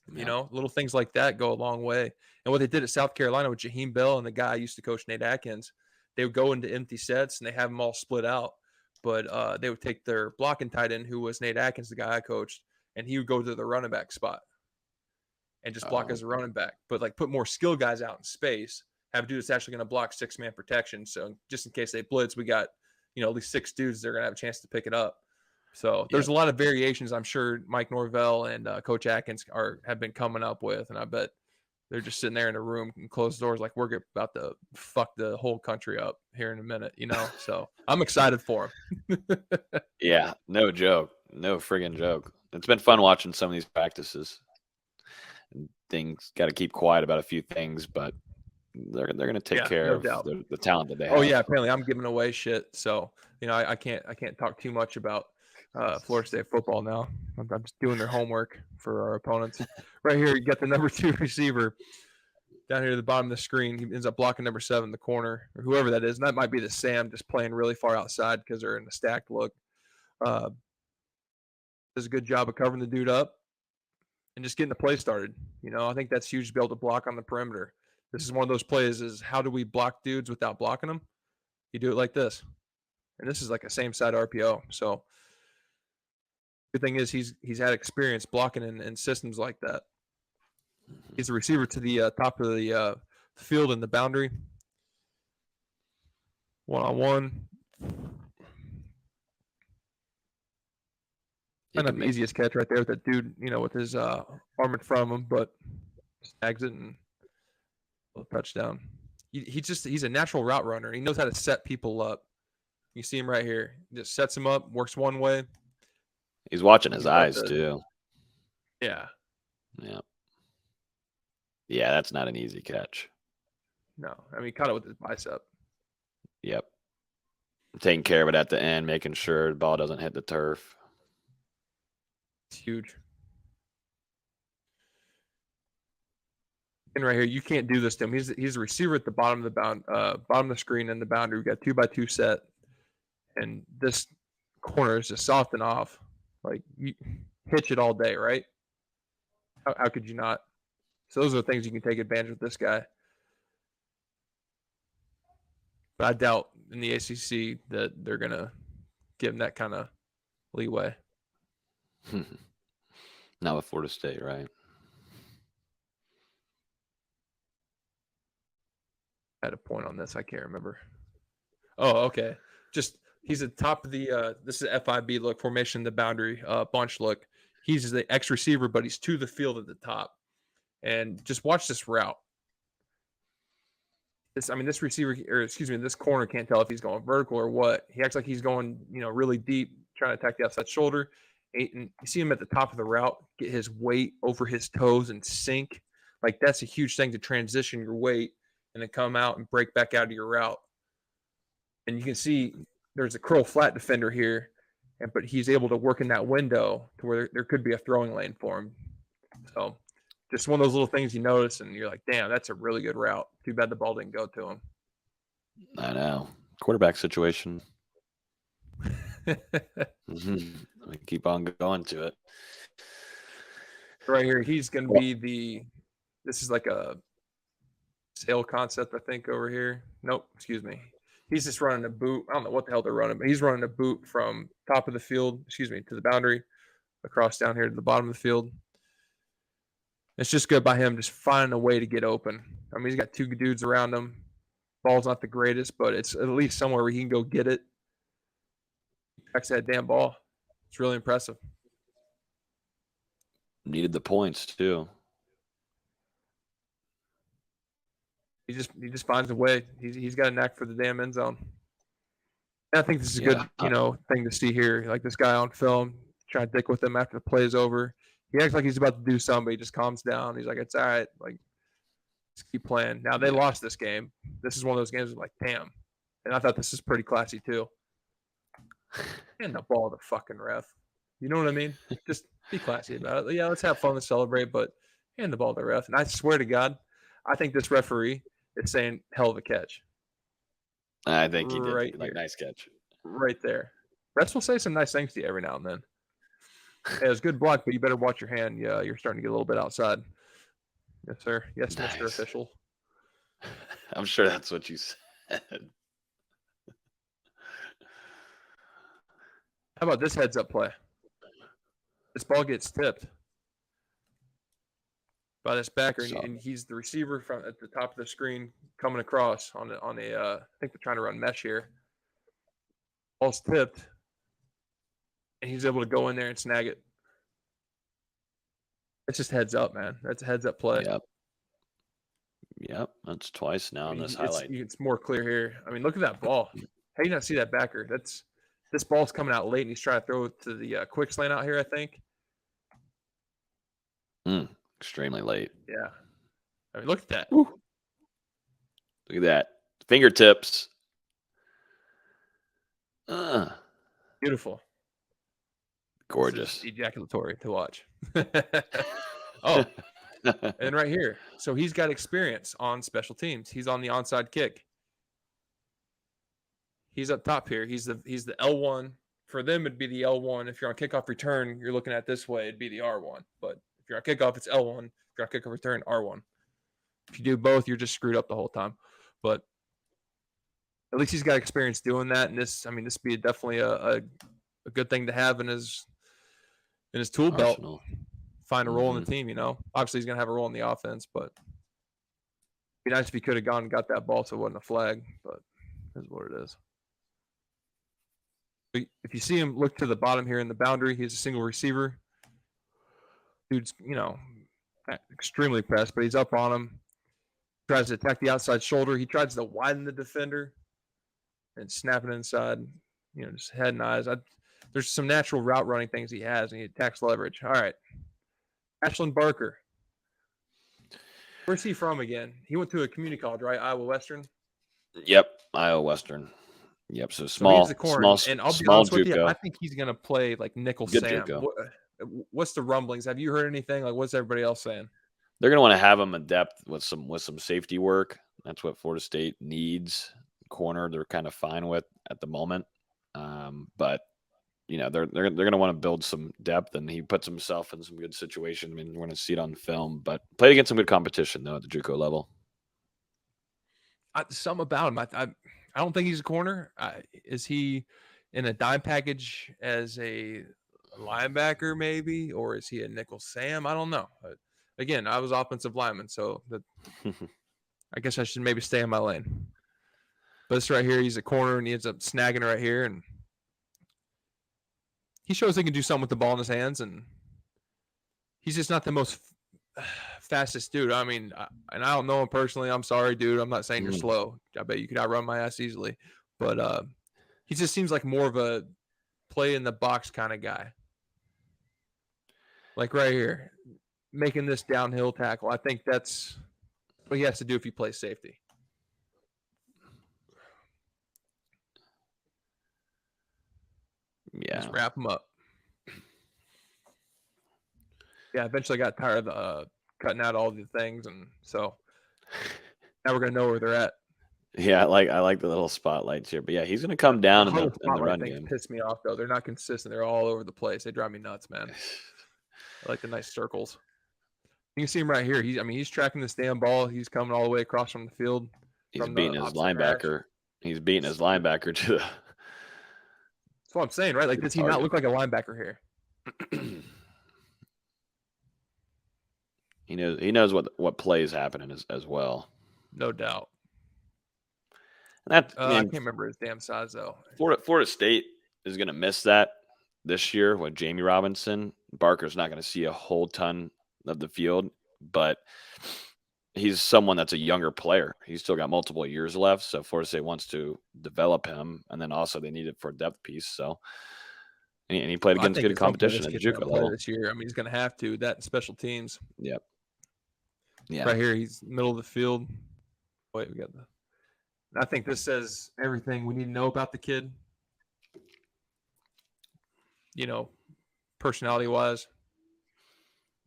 Little things like that go a long way. And what they did at South Carolina with Jaheim Bell and the guy I used to coach, Nate Atkins, they would go into empty sets and they have them all split out. But they would take their blocking tight end, who was Nate Atkins, the guy I coached, and he would go to the running back spot and just block as a running back. But like put more skill guys out in space, have a dude that's actually going to block 6-man protection. So just in case they blitz, we got, at least 6 dudes that are going to have a chance to pick it up. So there's a lot of variations I'm sure Mike Norvell and Coach Atkins have been coming up with, and I bet they're just sitting there in a room and closed doors like we're about to fuck the whole country up here in a minute, So I'm excited for them. Yeah, no joke. No friggin' joke. It's been fun watching some of these practices. Things got to keep quiet about a few things, but they're going to take care of the talent that they have. Oh yeah, apparently I'm giving away shit, so I can't talk too much about Florida State football now. I'm just doing their homework for our opponents. Right here, you got the number 2 receiver down here at the bottom of the screen. He ends up blocking number 7 in the corner, or whoever that is. And that might be the Sam, just playing really far outside because they're in a stacked look. Does a good job of covering the dude up and just getting the play started. I think that's huge to be able to block on the perimeter. This is one of those plays is how do we block dudes without blocking them? You do it like this. And this is like a same side RPO. So good thing is he's had experience blocking in systems like that. He's a receiver to the top of the field in the boundary. One-on-one. Kind of the easiest catch right there with that dude, with his arm in front of him, but snags it and a touchdown. He's a natural route runner. He knows how to set people up. You see him right here. Just sets him up, works one way. He's watching his eyes too. Yeah. Yeah. Yeah, that's not an easy catch. No. I mean, he caught it with his bicep. Yep. Taking care of it at the end, making sure the ball doesn't hit the turf. It's huge. And right here, you can't do this to him. He's a receiver at the bottom of the bottom of the screen in the boundary. We got 2x2 set, and this corner is just soft and off. Like you hitch it all day, right? How could you not? So those are the things you can take advantage of this guy. But I doubt in the ACC that they're gonna give him that kind of leeway. Not with Florida State, right? I had a point on this. I can't remember. Oh, okay. Just he's at the top of the this is FIB look, formation, the boundary bunch look. He's the X receiver, but he's to the field at the top. And just watch this route. This receiver, or excuse me, this corner can't tell if he's going vertical or what. He acts like he's going, really deep, trying to attack the outside shoulder. And you see him at the top of the route, get his weight over his toes and sink. Like that's a huge thing to transition your weight and then come out and break back out of your route. And you can see there's a curl flat defender here, but he's able to work in that window to where there could be a throwing lane for him. So just one of those little things you notice, and you're like, damn, that's a really good route. Too bad the ball didn't go to him. I know. Quarterback situation. We keep on going to it. Right here, he's going to be this is like a sail concept, I think, over here. Nope, excuse me. He's just running a boot. I don't know what the hell they're running, but he's running a boot from top of the field, to the boundary, across down here to the bottom of the field. It's just good by him just finding a way to get open. I mean, he's got 2 dudes around him. Ball's not the greatest, but it's at least somewhere where he can go get it. Tracks that damn ball. It's really impressive. Needed the points too. He just finds a way. He's got a knack for the damn end zone. And I think this is a good, thing to see here. Like this guy on film, trying to dick with him after the play is over. He acts like he's about to do something, but he just calms down. He's like, it's all right. Like, Just keep playing. Now they lost this game. This is one of those games like, damn. And I thought this is pretty classy too. Hand the ball to the fucking ref. You know what I mean? Just be classy about it. Yeah, let's have fun and celebrate, but hand the ball to the ref. And I swear to God, I think this referee is saying hell of a catch. I think he did. Like, nice catch. Right there. Refs will say some nice things to you every now and then. Hey, it was good block, but you better watch your hand. Yeah, you're starting to get a little bit outside. Yes, sir. Yes, nice. Mr. Official. I'm sure that's what you said. How about this heads-up play? This ball gets tipped by this backer, and he's the receiver from at the top of the screen coming across on a. I think they're trying to run mesh here. Ball's tipped, and he's able to go in there and snag it. It's just heads up, man. That's a heads-up play. Yep. That's twice now in this highlight. It's more clear here. I mean, look at that ball. How do you not see that backer? This ball's coming out late, and he's trying to throw it to the quick slant out here, I think. Extremely late. Yeah. I mean, look at that. Woo. Look at that. Fingertips. Beautiful. Gorgeous. Ejaculatory to watch. Oh, and right here. So he's got experience on special teams. He's on the onside kick. He's up top here. He's the L1. For them, it'd be the L1. If you're on kickoff return, you're looking at this way, it'd be the R1. But if you're on kickoff, it's L1. If you're on kickoff return, R1. If you do both, you're just screwed up the whole time. But at least he's got experience doing that. And this would be definitely a good thing to have in his tool belt. Find a role in the team, Obviously, he's going to have a role in the offense, but it'd be nice if he could have gone and got that ball so it wasn't a flag, but that's what it is. If you see him look to the bottom here in the boundary, he's a single receiver. Dude's, extremely pressed, but he's up on him. Tries to attack the outside shoulder. He tries to widen the defender and snap it inside, just head and eyes. There's some natural route running things he has, and he attacks leverage. All right. Ashlyn Barker. Where's he from again? He went to a community college, right? Iowa Western? Yep, Iowa Western. Yep, so small, so small, and I'll be small honest with you, I think he's going to play like nickel Good Sam. JUCO. What's the rumblings? Have you heard anything? Like, what's everybody else saying? They're going to want to have him in depth with some safety work. That's what Florida State needs. Corner, they're kind of fine with at the moment, but they're going to want to build some depth, and he puts himself in some good situations. I mean, we're going to see it on film, but played against some good competition though at the JUCO level. Something about him, I don't think he's a corner. Is he in a dime package as a linebacker maybe, or is he a nickel Sam? I don't know. Again, I was offensive lineman, so I guess I should maybe stay in my lane. But this right here, he's a corner, and he ends up snagging it right here, and he shows he can do something with the ball in his hands, and he's just not the most fastest dude. I mean, and I don't know him personally. I'm sorry, dude. I'm not saying you're slow. I bet you could outrun my ass easily. But he just seems like more of a play in the box kind of guy. Like right here, making this downhill tackle. I think that's what he has to do if he plays safety. Yeah. Just wrap him up. Yeah, eventually I got tired of cutting out all the things, and so now we're gonna know where they're at. Yeah, I like the little spotlights here, but yeah, he's gonna come down in the run game. Piss me off though; they're not consistent. They're all over the place. They drive me nuts, man. I like the nice circles. You can see him right here. He's tracking this damn ball. He's coming all the way across from the field. He's beating his linebacker. He's beating his linebacker to the. That's what I'm saying, right? Like, does he not look like a linebacker here? He knows what play is happening as well. No doubt. And that I can't remember his damn size though. Florida State is going to miss that this year with Jamie Robinson. Barker's not going to see a whole ton of the field, but he's someone that's a younger player. He's still got multiple years left, so Florida State wants to develop him, and then also they need it for a depth piece. So, and he played against good competition at the JUCO level this year. I mean, he's going to have to. That special teams. Yep. Yeah. Right here, he's middle of the field. Wait, we got the. I think this says everything we need to know about the kid. Personality wise,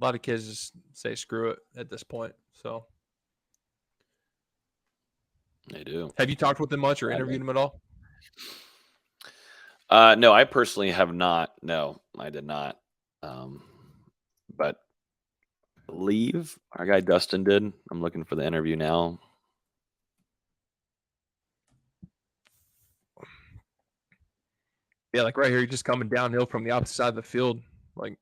a lot of kids just say screw it at this point. So They do. have you talked with him much or interviewed him at all? No, I personally have not. No, I did not. But I believe our guy Dustin did. I'm looking for the interview now. Yeah, like right here, you're just coming downhill from the opposite side of the field. Like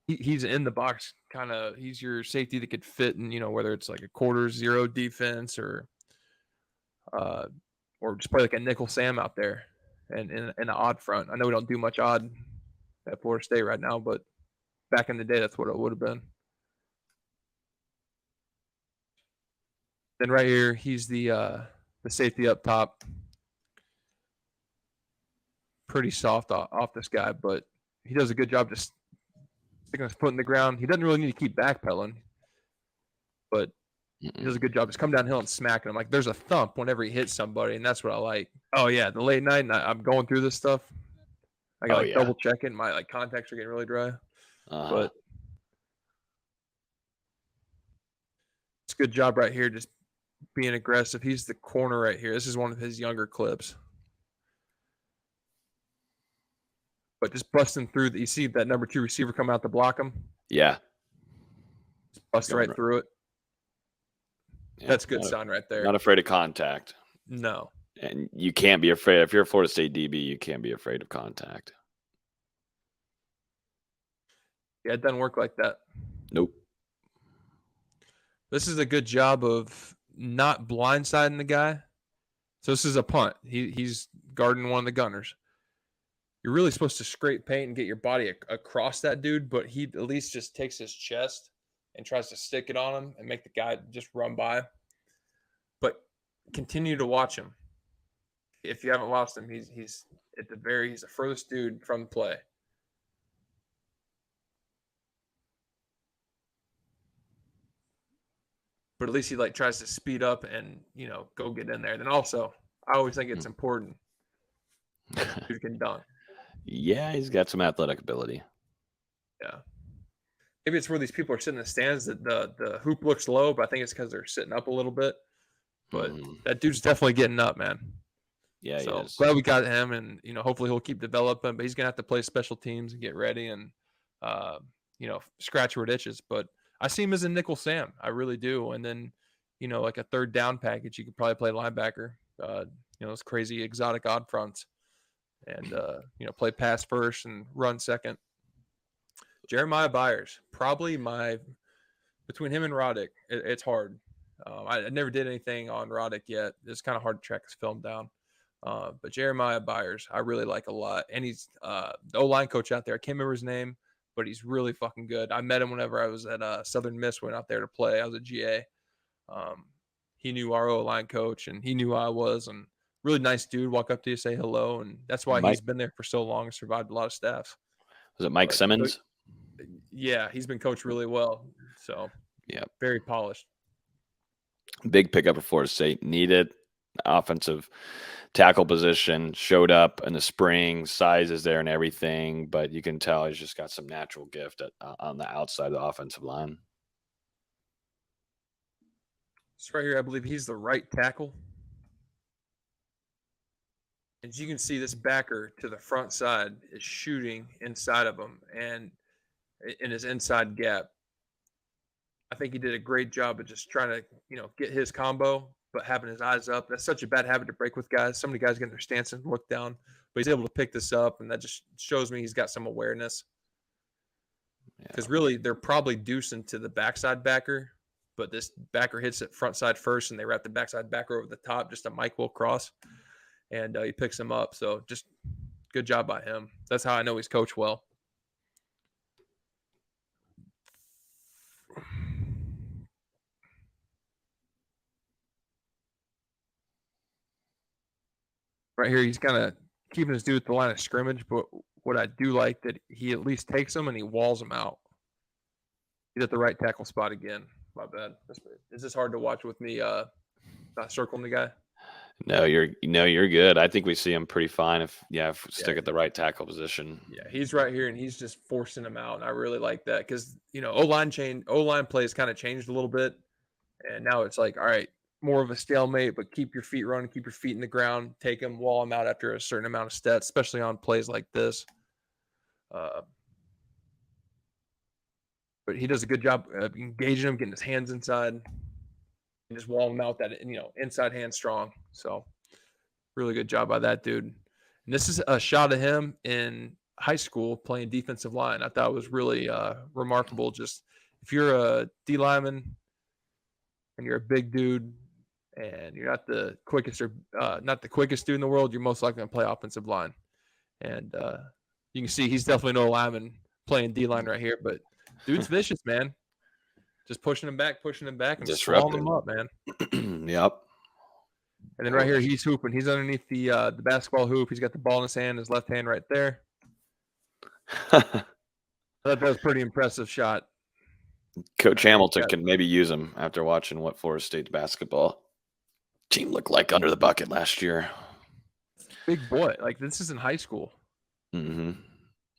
he's in the box, kind of. He's your safety that could fit in, whether it's like a 1/4-0 defense or just play like a nickel Sam out there and in an odd front. I know we don't do much odd at Florida State right now, but back in the day, that's what it would have been. Then right here, he's the safety up top. Pretty soft off this guy, but he does a good job just sticking his foot in the ground. He doesn't really need to keep backpedaling, but he does a good job. Just come downhill and smacking him. Like there's a thump whenever he hits somebody, and that's what I like. Oh yeah, the late night, and I'm going through this stuff. I got double checking. My contacts are getting really dry, but it's a good job right here, just being aggressive. He's the corner right here. This is one of his younger clips. But just busting through. You see that number 2 receiver come out to block him? Yeah. Just bust right through it. Yeah, that's a good sign right there. Not afraid of contact. No. And you can't be afraid. If you're a Florida State DB, you can't be afraid of contact. Yeah, it doesn't work like that. Nope. This is a good job of not blindsiding the guy. So this is a punt. He's guarding one of the gunners. You're really supposed to scrape paint and get your body across that dude, but he at least just takes his chest and tries to stick it on him and make the guy just run by. But continue to watch him. If you haven't lost him, he's he's the furthest dude from the play. But at least he tries to speed up and go get in there. Then also, I always think it's important that you can dunk. Yeah, he's got some athletic ability. Yeah. Maybe it's where these people are sitting in the stands that the hoop looks low, but I think it's because they're sitting up a little bit. But that dude's definitely getting up, man. Yeah, so he is. Glad we got him, and hopefully he'll keep developing. But he's gonna have to play special teams and get ready, and scratch where it itches. But I see him as a nickel Sam, I really do. And then like a third down package, you could probably play linebacker. Those crazy exotic odd fronts, and play pass first and run second. Jeremiah Byers, probably between him and Roddick, it's hard. I never did anything on Roddick yet. It's kind of hard to track his film down. But Jeremiah Byers, I really like a lot. And he's the O-line coach out there. I can't remember his name, but he's really fucking good. I met him whenever I was at Southern Miss, went out there to play. I was a GA. He knew our O-line coach, and he knew who I was. And really nice dude. Walk up to you, say hello. And that's why he's been there for so long and survived a lot of staff. Was it Mike Simmons? Yeah, he's been coached really well. So, yeah, very polished. Big pickup for Florida State. Needed offensive tackle position. Showed up in the spring. Size is there and everything, but you can tell he's just got some natural gift on the outside of the offensive line. So right here, I believe he's the right tackle. As you can see, this backer to the front side is shooting inside of him and in his inside gap. I think he did a great job of just trying to, get his combo, but having his eyes up. That's such a bad habit to break with guys. So many guys get in their stance and look down, but he's able to pick this up, and that just shows me he's got some awareness. Because really, they're probably deucing to the backside backer, but this backer hits it front side first, and they wrap the backside backer over the top, just a Mike Will cross, and he picks him up. So just good job by him. That's how I know he's coached well. Right here, he's kind of keeping his dude at the line of scrimmage, but what I do like that he at least takes him and he walls him out. He's at the right tackle spot again. My bad. Is this hard to watch with me not circling the guy? No, you're good. I think we see him pretty fine if stick at the right tackle position. Yeah, he's right here, and he's just forcing him out, and I really like that because O-line plays kind of changed a little bit, and now it's like, all right, more of a stalemate, but keep your feet running, keep your feet in the ground, take him, wall him out after a certain amount of steps, especially on plays like this. But he does a good job of engaging him, getting his hands inside, and just wall him out that inside hand strong. So really good job by that dude. And this is a shot of him in high school playing defensive line. I thought it was really remarkable. Just if you're a D lineman and you're a big dude and you're not the quickest or not the quickest dude in the world, you're most likely going to play offensive line. And you can see he's definitely no lineman playing D line right here, but dude's vicious, man. Just pushing him back, and swallowing him up, man. Yep. And then right here, he's hooping. He's underneath the basketball hoop. He's got the ball in his hand, his left hand right there. That was a pretty impressive shot. Coach Hamilton can maybe use him after watching what Florida State's basketball team looked like under the bucket last year. Big boy. Like, this is in high school. Mm-hmm.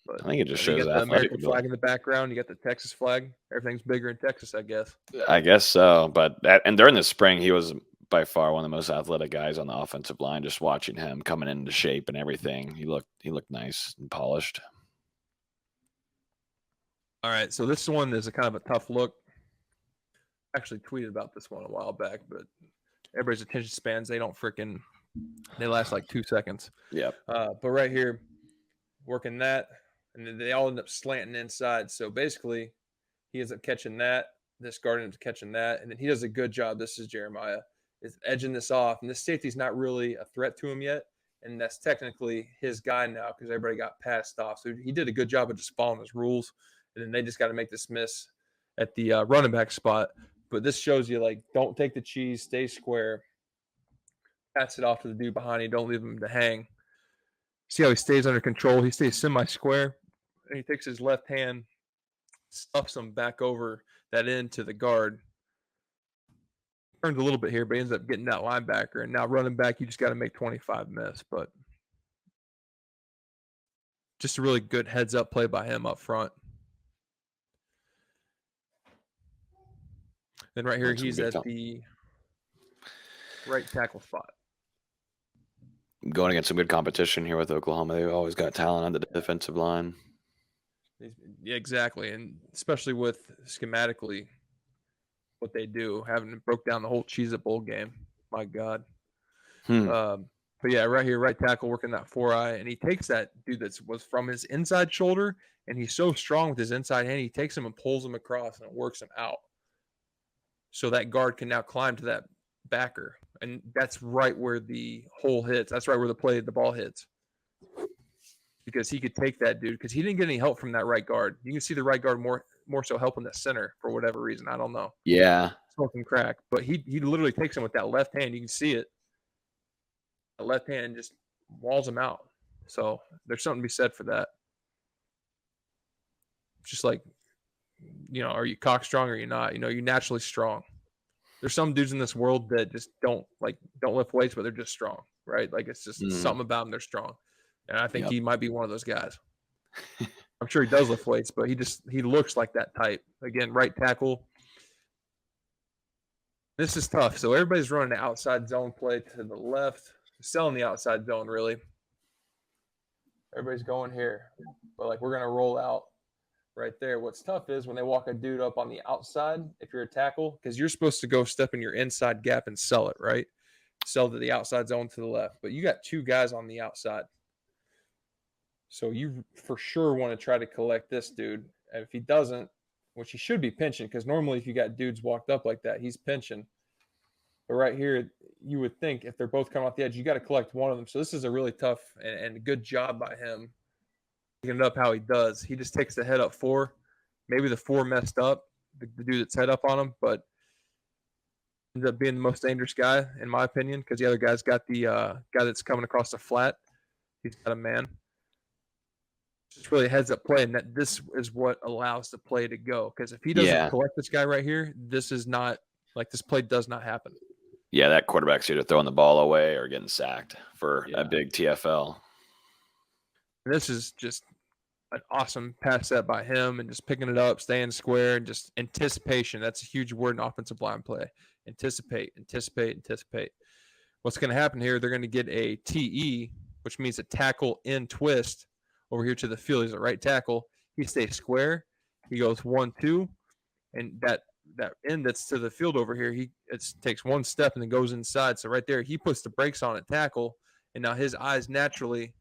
But I think it just shows the American flag in the background. You got the Texas flag. Everything's bigger in Texas, I guess. I guess so. But and during the spring, he was by far one of the most athletic guys on the offensive line. Just watching him coming into shape and everything, he looked nice and polished. All right, so this one is a kind of a tough look. I actually tweeted about this one a while back, but everybody's attention spans, they last like 2 seconds. Yeah. But right here, working that, and then they all end up slanting inside. So basically, he ends up catching that. This guard ends up catching that, and then he does a good job. This is Jeremiah is edging this off, and this safety's not really a threat to him yet, and that's technically his guy now because everybody got passed off. So he did a good job of just following his rules, and then they just got to make this miss at the running back spot. But this shows you, like, don't take the cheese, stay square, pass it off to the dude behind you, don't leave him to hang. See how he stays under control? He stays semi-square, and he takes his left hand, stuffs him back over that end to the guard. Turns a little bit here, but he ends up getting that linebacker. And now running back, you just got to make 25 miss. But just a really good heads-up play by him up front. Then right here, he's at the right tackle spot. Going against some good competition here with Oklahoma. They've always got talent on the defensive line. Yeah, exactly. And especially with schematically what they do, having broke down the whole Cheez-It Bowl game. My God. But yeah, right here, right tackle, working that 4-eye. And he takes that dude that was from his inside shoulder, and he's so strong with his inside hand, he takes him and pulls him across, and it works him out. So that guard can now climb to that backer. And that's right where the hole hits. That's right where the ball hits. Because he could take that dude, because he didn't get any help from that right guard. You can see the right guard more so helping the center for whatever reason. I don't know. Yeah. Smoking crack. But he literally takes him with that left hand. You can see it. The left hand just walls him out. So there's something to be said for that. Just like, are you cock strong or you're not? You're naturally strong. There's some dudes in this world that just don't lift weights, but they're just strong, right? Like, it's just something about them. They're strong. And I think he might be one of those guys. I'm sure he does lift weights, but he looks like that type. Again, right tackle. This is tough. So everybody's running the outside zone play to the left. Selling the outside zone, really. Everybody's going here. But, we're going to roll out right there. What's tough is when they walk a dude up on the outside, if you're a tackle, because you're supposed to go step in your inside gap and sell it, right? Sell to the outside zone to the left. But you got two guys on the outside. So you for sure want to try to collect this dude. And if he doesn't, which he should be pinching, because normally if you got dudes walked up like that, he's pinching. But right here, you would think if they're both coming off the edge, you got to collect one of them. So this is a really tough and good job by him. Picking it up how he does. He just takes the head up 4. Maybe the 4 messed up, the dude that's head up on him, but ends up being the most dangerous guy, in my opinion, because the other guy's got the guy that's coming across the flat. He's got a man. just really heads up play, and that this is what allows the play to go. Because if he doesn't Yeah. collect this guy right here, this is not like this play does not happen. Yeah, that quarterback's either throwing the ball away or getting sacked for Yeah. a big TFL. And this is just an awesome pass set by him and just picking it up, staying square, and just anticipation. That's a huge word in offensive line play. Anticipate, anticipate, anticipate. What's going to happen here? They're going to get a TE, which means a tackle in twist over here to the field. He's a right tackle. He stays square. He goes 1-2, and that end that's to the field over here, he takes one step and then goes inside. So right there, he puts the brakes on at tackle, and now his eyes naturally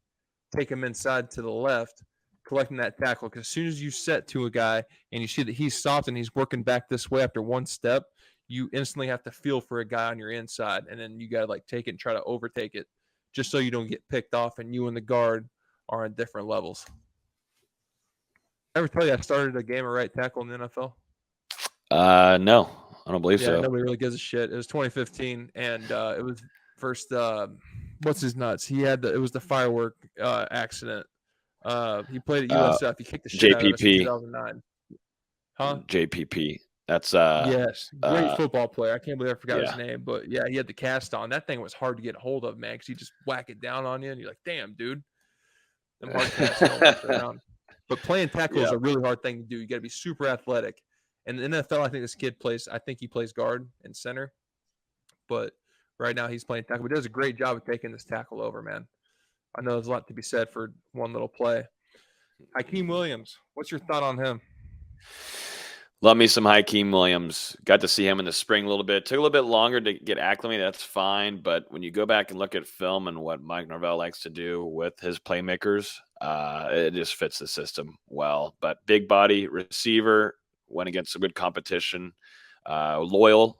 take him inside to the left, collecting that tackle. Because as soon as you set to a guy and you see that he's soft and he's working back this way after one step, you instantly have to feel for a guy on your inside, and then you got to like take it and try to overtake it just so you don't get picked off and you and the guard are on different levels. Ever tell you I started a game of right tackle in the NFL? No, I don't believe so. Nobody really gives a shit. It was 2015, and it was first. What's his nuts? He had it was the firework accident. He played at USF. He kicked the shit out of us in 2009. Huh? JPP. That's yes, great football player. I can't believe I forgot his name, but yeah, he had the cast on. That thing was hard to get a hold of, man, because he just whack it down on you, and you're like, "Damn, dude." Them hard casts don't mess around. But playing tackle is a really hard thing to do. You got to be super athletic. And in the NFL, I think this kid plays. I think he plays guard and center, but right now he's playing tackle. But he does a great job of taking this tackle over, man. I know there's a lot to be said for one little play. Hakeem Williams, what's your thought on him? Love me some Hakeem Williams. Got to see him in the spring a little bit. Took a little bit longer to get acclimated. That's fine. But when you go back and look at film and what Mike Norvell likes to do with his playmakers, it just fits the system well. But big body receiver, went against some good competition. Loyal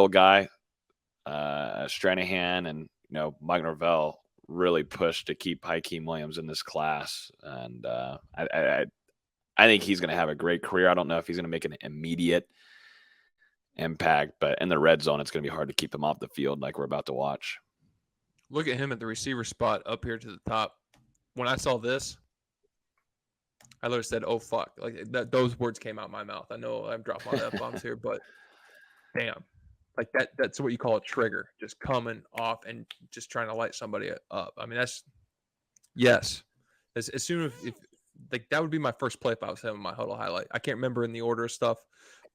guy. Stranahan and Mike Norvell really pushed to keep Hakeem Williams in this class, and I think he's going to have a great career. I don't know if he's going to make an immediate impact, but in the red zone, it's going to be hard to keep him off the field like we're about to watch. Look at him at the receiver spot up here to the top. When I saw this, I literally said, "Oh fuck!" Like those words came out my mouth. I know I'm dropping my F-bombs here, but damn, like that's what you call a trigger, just coming off and just trying to light somebody up. I mean, that's yes. As soon as if like that would be my first play if I was having my huddle highlight. I can't remember in the order of stuff,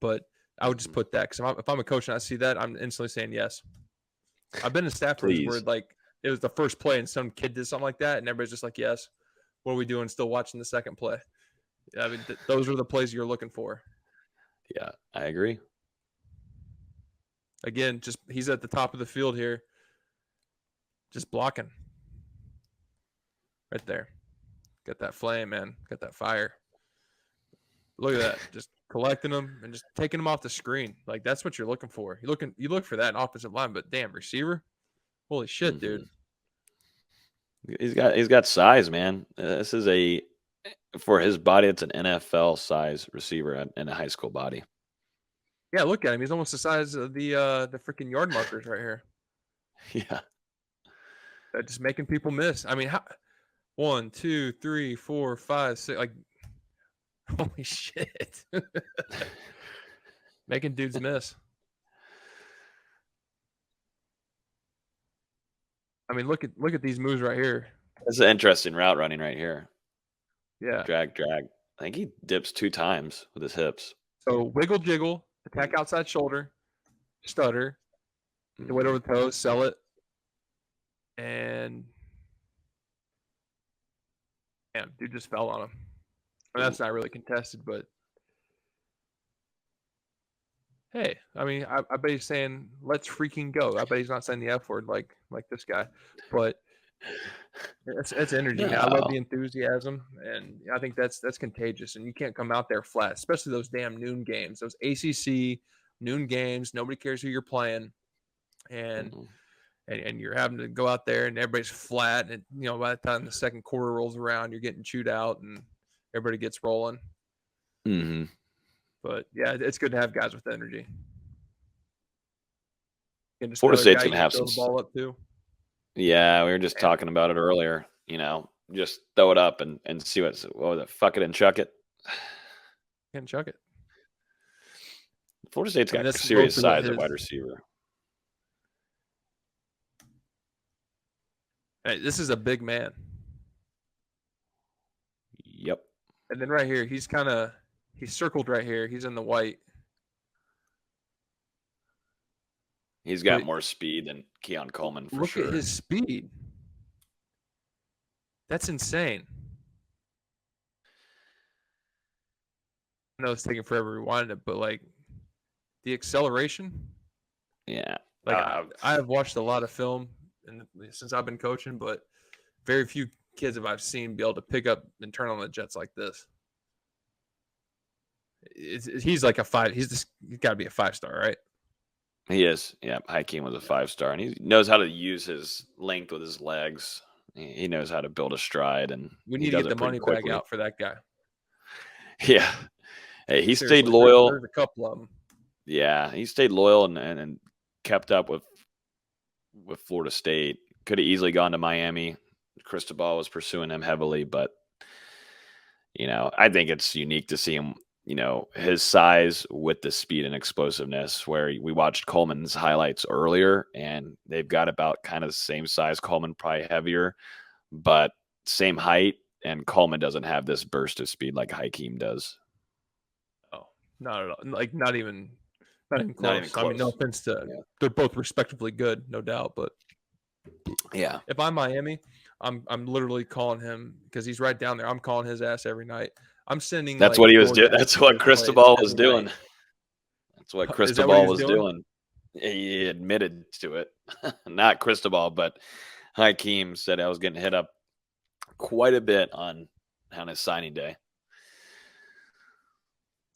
but I would just put that because if I'm a coach and I see that, I'm instantly saying yes. I've been in staff rooms where like it was the first play and some kid did something like that, and everybody's just like, yes. What are we doing? Still watching the second play. I mean, those are the plays you're looking for. Yeah, I agree. Again, just he's at the top of the field here, just blocking right there. Got that flame, man. Got that fire. Look at that. Just collecting them and just taking them off the screen. Like that's what you're looking for. You look for that in offensive line, but damn, receiver. Holy shit, dude. He's got size, man. This is for his body, it's an NFL size receiver in a high school body. Yeah, look at him. He's almost the size of the freaking yard markers right here. Yeah. Just making people miss. I mean, 1, 2, 3, 4, 5, 6. Like, holy shit. Making dudes miss. I mean, look at these moves right here. This is an interesting route running right here. Yeah. Drag. I think he dips 2 times with his hips. So wiggle, jiggle, attack outside shoulder, stutter, the weight over the toes, sell it, and damn, dude just fell on him. I mean, that's not really contested, but hey, I mean, I bet he's saying, let's freaking go. I bet he's not saying the F word like this guy, but it's energy. No. I love the enthusiasm, and I think that's contagious, and you can't come out there flat, especially those damn noon games, those ACC noon games. Nobody cares who you're playing, and you're having to go out there, and everybody's flat, and by the time the second quarter rolls around, you're getting chewed out, and everybody gets rolling. Mm-hmm. But yeah, it's good to have guys with energy. Florida State's gonna have some the ball up too. Yeah, we were just talking about it earlier. just throw it up and see what was it? Fuck it and chuck it. Can't chuck it. Florida State's got serious size at wide receiver. Hey, this is a big man. Yep. And then right here, he's circled right here. He's in the white. He's got more speed than Keon Coleman for sure. Look at his speed. That's insane. I know it's taking forever to rewind it, but like the acceleration. Yeah. Like I have watched a lot of film since I've been coaching, but very few kids have I've seen be able to pick up and turn on the jets like this. He's like a 5. He's got to be a 5-star, right? He is. Yeah. Hakeem was a 5-star, and he knows how to use his length with his legs. He knows how to build a stride, and we need to get the money bag out for that guy. Yeah. Hey, he stayed loyal. There's a couple of them. Yeah, he stayed loyal and kept up with Florida State. Could have easily gone to Miami. Cristobal was pursuing him heavily, but I think it's unique to see him. His size with the speed and explosiveness. Where we watched Coleman's highlights earlier, and they've got about kind of the same size. Coleman probably heavier, but same height. And Coleman doesn't have this burst of speed like Hakeem does. Oh, not at all. Like not even close. Not even close. I mean, no offense to they're both respectively good, no doubt. But yeah, if I'm Miami, I'm literally calling him because he's right down there. I'm calling his ass every night. I'm sending. That's what he was doing. That's what Cristobal was doing. That's what Cristobal was doing. He admitted to it. Not Cristobal, but Hakeem said I was getting hit up quite a bit on his signing day.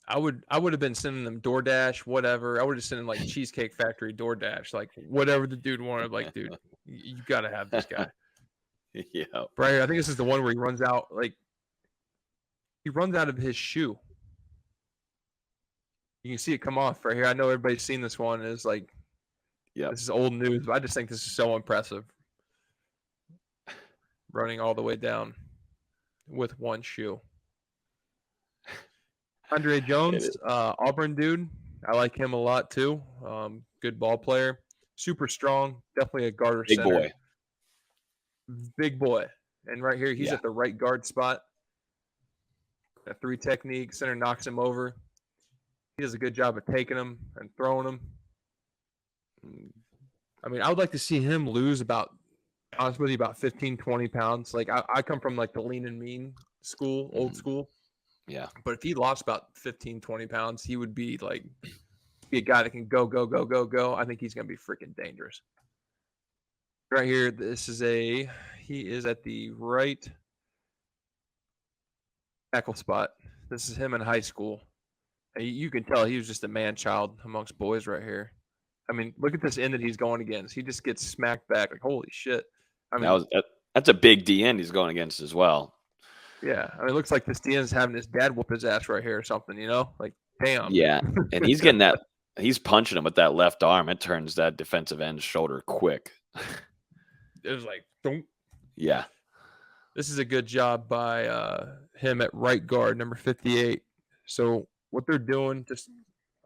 I would have been sending them DoorDash, whatever. I would have sent him like Cheesecake Factory DoorDash, like whatever the dude wanted. Like, dude, you got to have this guy. Yeah. Bryan, I think this is the one where he runs out. Like, he runs out of his shoe. You can see it come off right here. I know everybody's seen this one. It's like, this is old news, but I just think this is so impressive. Running all the way down with one shoe. Andre Jones, Auburn dude. I like him a lot too. Good ball player. Super strong. Definitely a guard or Big center. boy. Big boy. And right here, he's at the right guard spot. A 3 technique. Center knocks him over. He does a good job of taking him and throwing him. I mean, I would like to see him lose about 15, 20 pounds. Like, I come from, like, the lean and mean school, old school. Yeah. But if he lost about 15, 20 pounds, he would be, like, a guy that can go, go, go, go, go. I think he's going to be freaking dangerous. Right here, he is at the right tackle spot. This is him in high school. You can tell he was just a man-child amongst boys right here. I mean, look at this end that he's going against. He just gets smacked back. Like, holy shit. I mean, that's a big D end he's going against as well. Yeah. I mean, it looks like this D end is having his dad whoop his ass right here or something, Like, damn. Yeah. And he's getting that. He's punching him with that left arm. It turns that defensive end's shoulder quick. It was like, don't. Yeah. This is a good job by him at right guard, number 58. So what they're doing,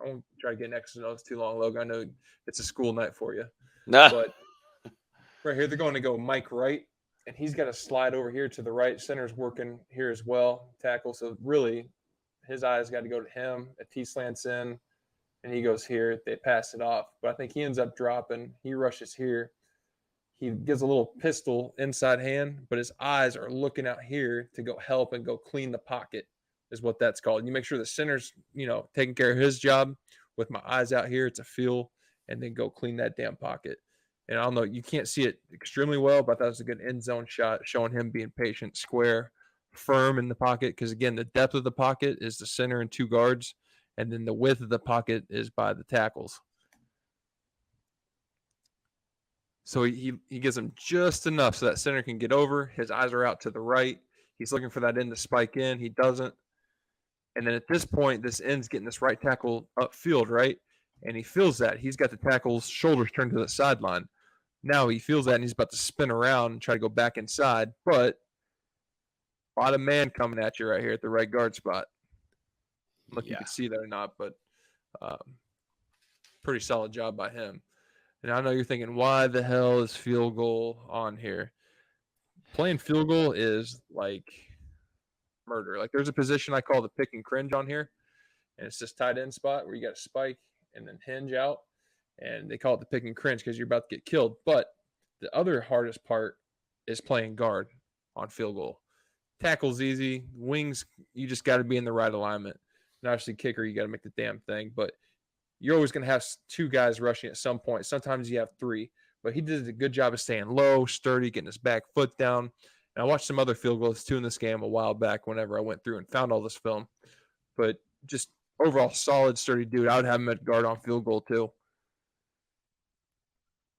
I won't try to get next to notes too long, Logan. I know it's a school night for you. No. But right here, they're going to go Mike Wright, and he's got to slide over here to the right. Center's working here as well, tackle. So really, his eyes got to go to him. A T slants in, and he goes here. They pass it off. But I think he ends up dropping. He rushes here. He gives a little pistol inside hand, but his eyes are looking out here to go help and go clean the pocket is what that's called. You make sure the center's, taking care of his job with my eyes out here. It's a feel, and then go clean that damn pocket. And I don't know, you can't see it extremely well, but that was a good end zone shot showing him being patient, square, firm in the pocket. Because, again, the depth of the pocket is the center and 2 guards, and then the width of the pocket is by the tackles. So he gives him just enough so that center can get over. His eyes are out to the right. He's looking for that end to spike in. He doesn't. And then at this point, this end's getting this right tackle upfield, right? And he feels that. He's got the tackle's shoulders turned to the sideline. Now he feels that, and he's about to spin around and try to go back inside. But A lot of man coming at you right here at the right guard spot. Look, you Yeah. can see that or not, but pretty solid job by him. And I know you're thinking, why the hell is field goal on here? Playing field goal is like murder. Like there's a position I call the pick and cringe on here, and it's this tight end spot where you got to spike and then hinge out, and they call it the pick and cringe because you're about to get killed. But the other hardest part is playing guard on field goal. Tackle's easy. Wings, you just got to be in the right alignment. And obviously, kicker, you got to make the damn thing. But you're always going to have two guys rushing at some point. Sometimes you have three. But he did a good job of staying low, sturdy, getting his back foot down. And I watched some other field goals too in this game a while back whenever I went through and found all this film. But just overall solid, sturdy dude. I would have him at guard on field goal too.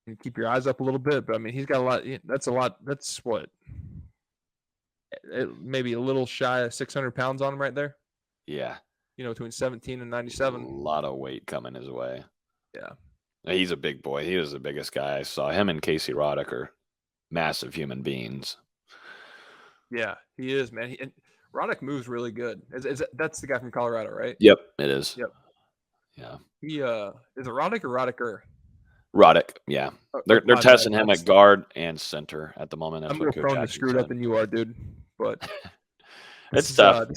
And keep your eyes up a little bit. But, I mean, he's got a lot. That's a lot. That's what? Maybe a little shy of 600 pounds on him right there. Yeah. Between 17 and 97. A lot of weight coming his way. Yeah. He's a big boy. He was the biggest guy I saw. Him and Casey Roddick are massive human beings. Yeah, he is, man. And Roddick moves really good. That's the guy from Colorado, right? Yep, it is. Yep. Yeah. He is it Roddick or Roddicker? Roddick, yeah. They're testing him at guard and center at the moment. That's I'm more prone to screwed up than you are, dude. But it's tough.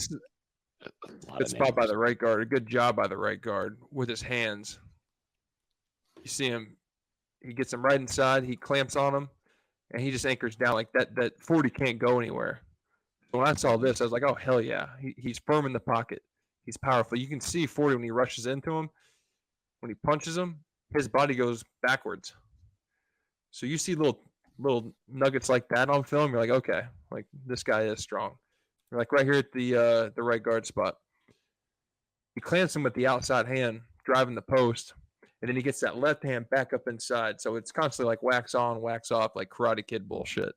Good spot by the right guard. A good job by the right guard with his hands. You see him. He gets him right inside. He clamps on him, and he just anchors down like that. That 40 can't go anywhere. So when I saw this, I was like, oh, hell yeah. He's firm in the pocket. He's powerful. You can see 40 when he rushes into him. When he punches him, his body goes backwards. So you see little nuggets like that on film. You're like, okay, like this guy is strong. You're like right here at the right guard spot. He clamps him with the outside hand, driving the post, and then he gets that left hand back up inside. So it's constantly like wax on, wax off, like Karate Kid bullshit.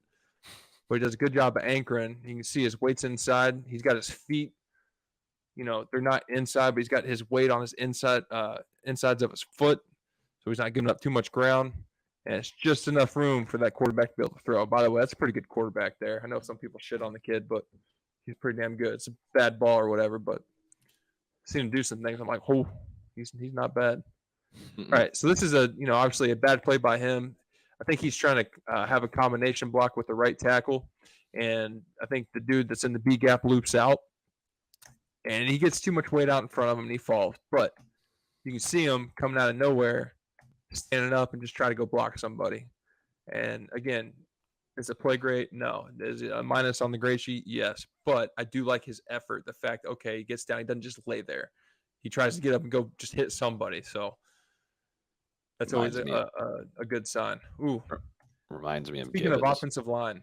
But he does a good job of anchoring. You can see his weight's inside. He's got his feet. They're not inside, but he's got his weight on his insides of his foot. So he's not giving up too much ground. And it's just enough room for that quarterback to be able to throw. By the way, that's a pretty good quarterback there. I know some people shit on the kid, but he's pretty damn good. It's a bad ball or whatever, but I've seen him do some things. I'm like, oh, he's not bad. All right, so this is obviously a bad play by him. I think he's trying to have a combination block with the right tackle, and I think the dude that's in the B gap loops out, and he gets too much weight out in front of him, and he falls. But you can see him coming out of nowhere, standing up and just try to go block somebody. And again, is the play great? No. Is it a minus on the grade sheet? Yes. But I do like his effort. The fact, okay, he gets down. He doesn't just lay there. He tries to get up and go just hit somebody. So that's always a good sign. Ooh. Reminds me of Speaking of offensive line,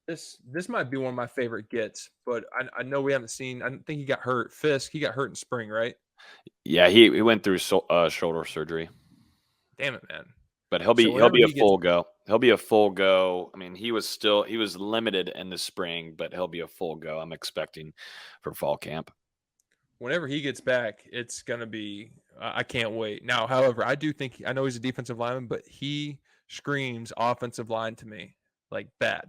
this might be one of my favorite gets, but I know we haven't seen. I think he got hurt. Fisk, he got hurt in spring, right? Yeah, he went through shoulder surgery. Damn it, man. But he'll be a full go. He'll be a full go. I mean, he was limited in the spring, but he'll be a full go. I'm expecting for fall camp. Whenever he gets back, it's gonna be. I can't wait. Now, however, I know he's a defensive lineman, but he screams offensive line to me, like bad.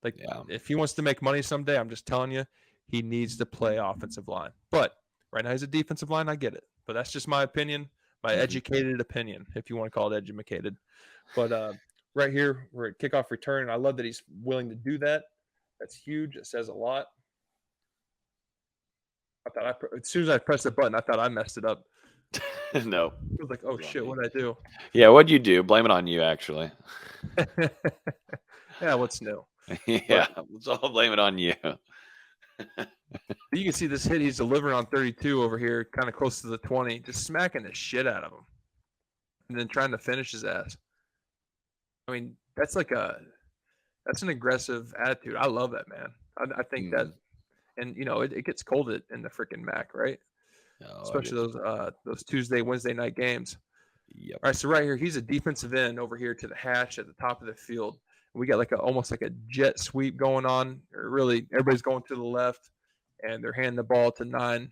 Like if he wants to make money someday, I'm just telling you, he needs to play offensive line. But right now he's a defensive line. I get it, but that's just my opinion. My educated opinion, if you want to call it educated. But right here, we're at kickoff return. I love that he's willing to do that. That's huge. It says a lot. As soon as I pressed the button, I thought I messed it up. No. I was like, oh, shit, what did I do? Yeah, what'd you do? Blame it on you, actually. Yeah, what's new? Yeah, let's all blame it on you. You can see this hit he's delivering on 32 over here, kind of close to the 20, just smacking the shit out of him. And then trying to finish his ass. I mean, that's an aggressive attitude. I love that, man. I think that, and it gets cold in the freaking MAC, right? Especially those Tuesday, Wednesday night games. Yep. All right, so right here, he's a defensive end over here to the hash at the top of the field. We got almost like a jet sweep going on. Or really, everybody's going to the left, and they're handing the ball to 9,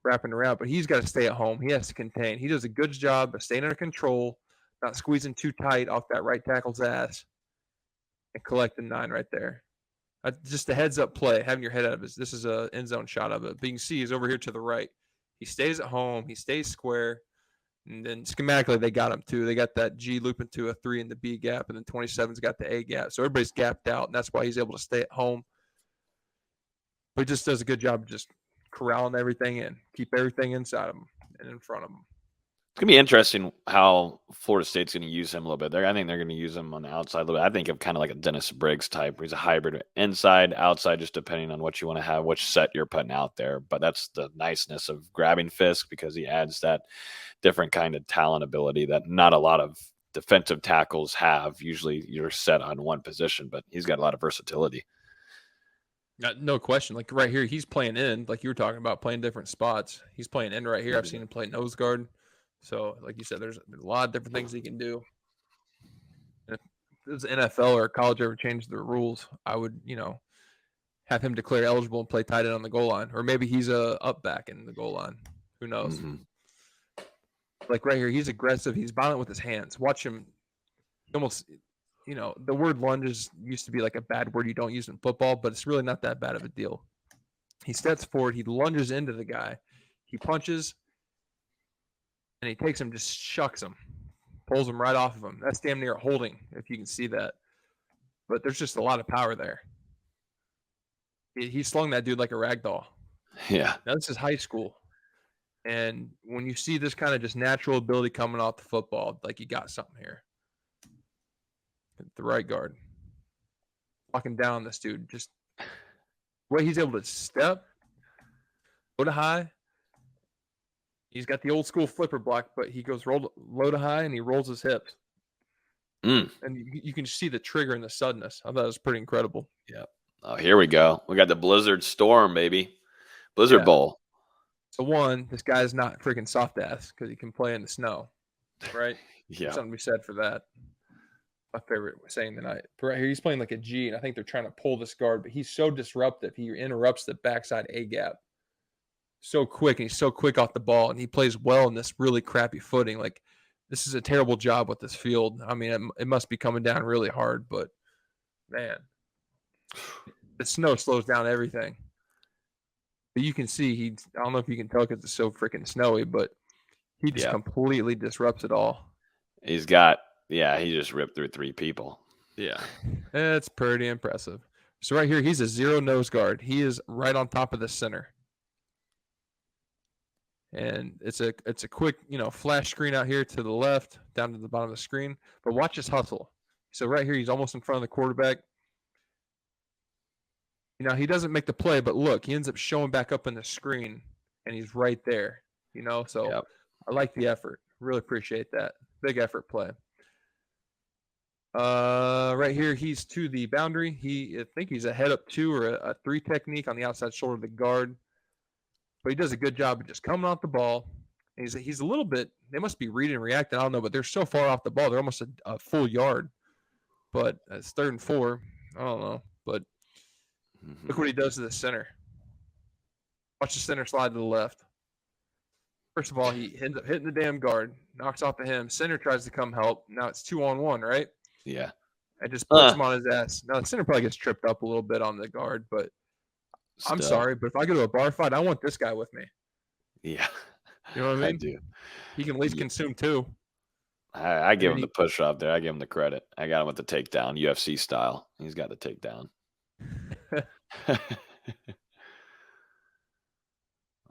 wrapping around. But he's got to stay at home. He has to contain. He does a good job of staying under control, not squeezing too tight off that right tackle's ass, and collecting 9 right there. Just a heads up play, having your head out of it. This is a end zone shot of it. But you can see he's over here to the right. He stays at home. He stays square. And then schematically, they got him too. They got that G looping to a 3 in the B gap, and then 27's got the A gap. So everybody's gapped out, and that's why he's able to stay at home. But he just does a good job of just corralling everything in, keep everything inside of him and in front of him. It's going to be interesting how Florida State's going to use him a little bit. I think they're going to use him on the outside a little bit. I think of kind of like a Dennis Briggs type. He's a hybrid inside, outside, just depending on what you want to have, which set you're putting out there. But that's the niceness of grabbing Fisk, because he adds that different kind of talent ability that not a lot of defensive tackles have. Usually you're set on one position, but he's got a lot of versatility. No question. Like right here, he's playing in, like you were talking about, playing different spots. He's playing in right here. I've seen him play nose guard. So, like you said, there's a lot of different things he can do. And if this NFL or college ever changed the rules, I would, have him declare eligible and play tight end on the goal line. Or maybe he's a up back in the goal line. Who knows? Mm-hmm. Like right here, he's aggressive. He's violent with his hands. Watch him. Almost, the word lunges used to be like a bad word you don't use in football, but it's really not that bad of a deal. He steps forward. He lunges into the guy. He punches. And he takes him, just shucks him, pulls him right off of him. That's damn near a holding, if you can see that. But there's just a lot of power there. He slung that dude like a rag doll. Yeah. Now, this is high school. And when you see this kind of just natural ability coming off the football, like you got something here. The right guard. Walking down this dude. Just the way he's able to step, go to high. He's got the old school flipper block, but he goes low to high and he rolls his hips. And you can see the trigger and the suddenness. I thought it was pretty incredible. Yeah. Oh, here we go. We got the Blizzard Storm, baby. Blizzard Bowl. So one, this guy's not freaking soft ass because he can play in the snow, right? Yeah. There's something to be said for that. My favorite saying tonight. Right here, he's playing like a G, and I think they're trying to pull this guard, but he's so disruptive. He interrupts the backside A gap. So quick, and he's so quick off the ball, and he plays well in this really crappy footing. Like, this is a terrible job with this field. I mean, it must be coming down really hard, but man, the snow slows down everything. But you can see I don't know if you can tell because it's so freaking snowy, but he just completely disrupts it all. He just ripped through 3 people. Yeah, it's pretty impressive. So right here, he's a 0 nose guard. He is right on top of the center. And it's a quick, flash screen out here to the left, down to the bottom of the screen. But watch his hustle. So right here, he's almost in front of the quarterback. He doesn't make the play, but look, he ends up showing back up in the screen, and he's right there. So I like the effort. Really appreciate that. Big effort play. Right here, he's to the boundary. I think he's a head up 2 or a 3 technique on the outside shoulder of the guard. But he does a good job of just coming off the ball. And he's a little bit, they must be reading and reacting. I don't know, but they're so far off the ball. They're almost a full yard. But it's 3rd and 4. I don't know. But look what he does to the center. Watch the center slide to the left. First of all, he ends up hitting the damn guard, knocks off of him. Center tries to come help. Now it's 2-on-1, right? Yeah. And just puts him on his ass. Now the center probably gets tripped up a little bit on the guard, but I'm sorry, but if I go to a bar fight, I want this guy with me. Yeah. You know what I mean? I do. He can at least consume 2. I give him the push off there. I give him the credit. I got him with the takedown, UFC style. He's got the takedown. A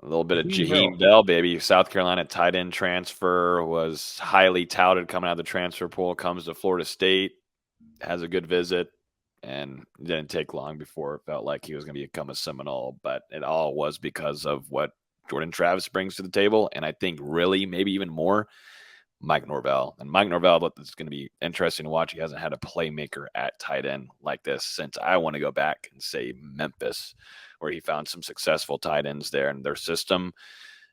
little bit of Jaheim Bell, baby. South Carolina tight end transfer, was highly touted coming out of the transfer pool, comes to Florida State, has a good visit. And it didn't take long before it felt like he was going to become a Seminole. But it all was because of what Jordan Travis brings to the table. And I think really, maybe even more, Mike Norvell. And Mike Norvell, it's going to be interesting to watch. He hasn't had a playmaker at tight end like this since, I want to go back and say, Memphis, where he found some successful tight ends there in their system.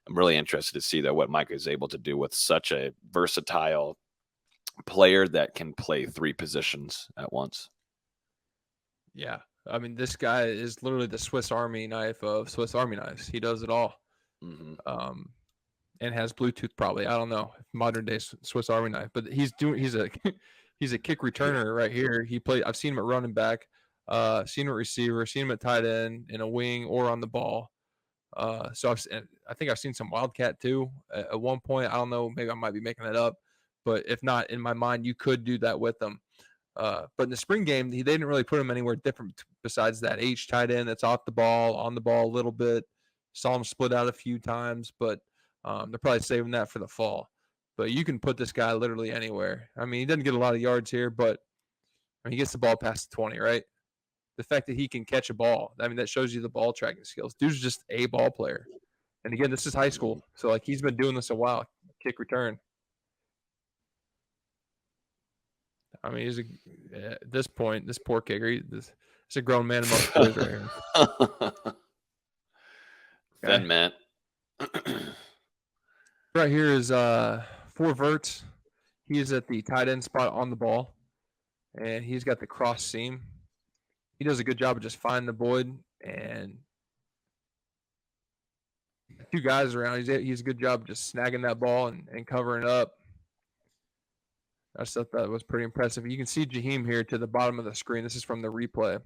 I'm really interested to see that what Mike is able to do with such a versatile player that can play 3 positions at once. Yeah. I mean, this guy is literally the Swiss Army knife of Swiss Army knives. He does it all. And has Bluetooth probably. I don't know. Modern day Swiss Army knife. But he's a kick returner right here. I've seen him at running back. Seen him at receiver, seen him at tight end, in a wing, or on the ball. So I think I've seen some Wildcat too at one point. I don't know, maybe I might be making that up, but if not, in my mind, you could do that with them. But in the spring game, they didn't really put him anywhere different besides that H tight end that's off the ball, on the ball a little bit. Saw him split out a few times, but they're probably saving that for the fall. But you can put this guy literally anywhere. I mean, he doesn't get a lot of yards here, but he gets the ball past the 20, right? The fact that he can catch a ball, I mean, that shows you the ball tracking skills. Dude's just a ball player. And again, this is high school, so like he's been doing this a while. Kick return. I mean, at this point, this poor kicker, he's a grown man amongst boys right here. Finn, man. Right here is 4 verts. He is at the tight end spot on the ball, and he's got the cross seam. He does a good job of just finding the void, and 2 guys around. He's a good job of just snagging that ball and covering it up. I thought that was pretty impressive. You can see Jaheim here to the bottom of the screen. This is from the replay.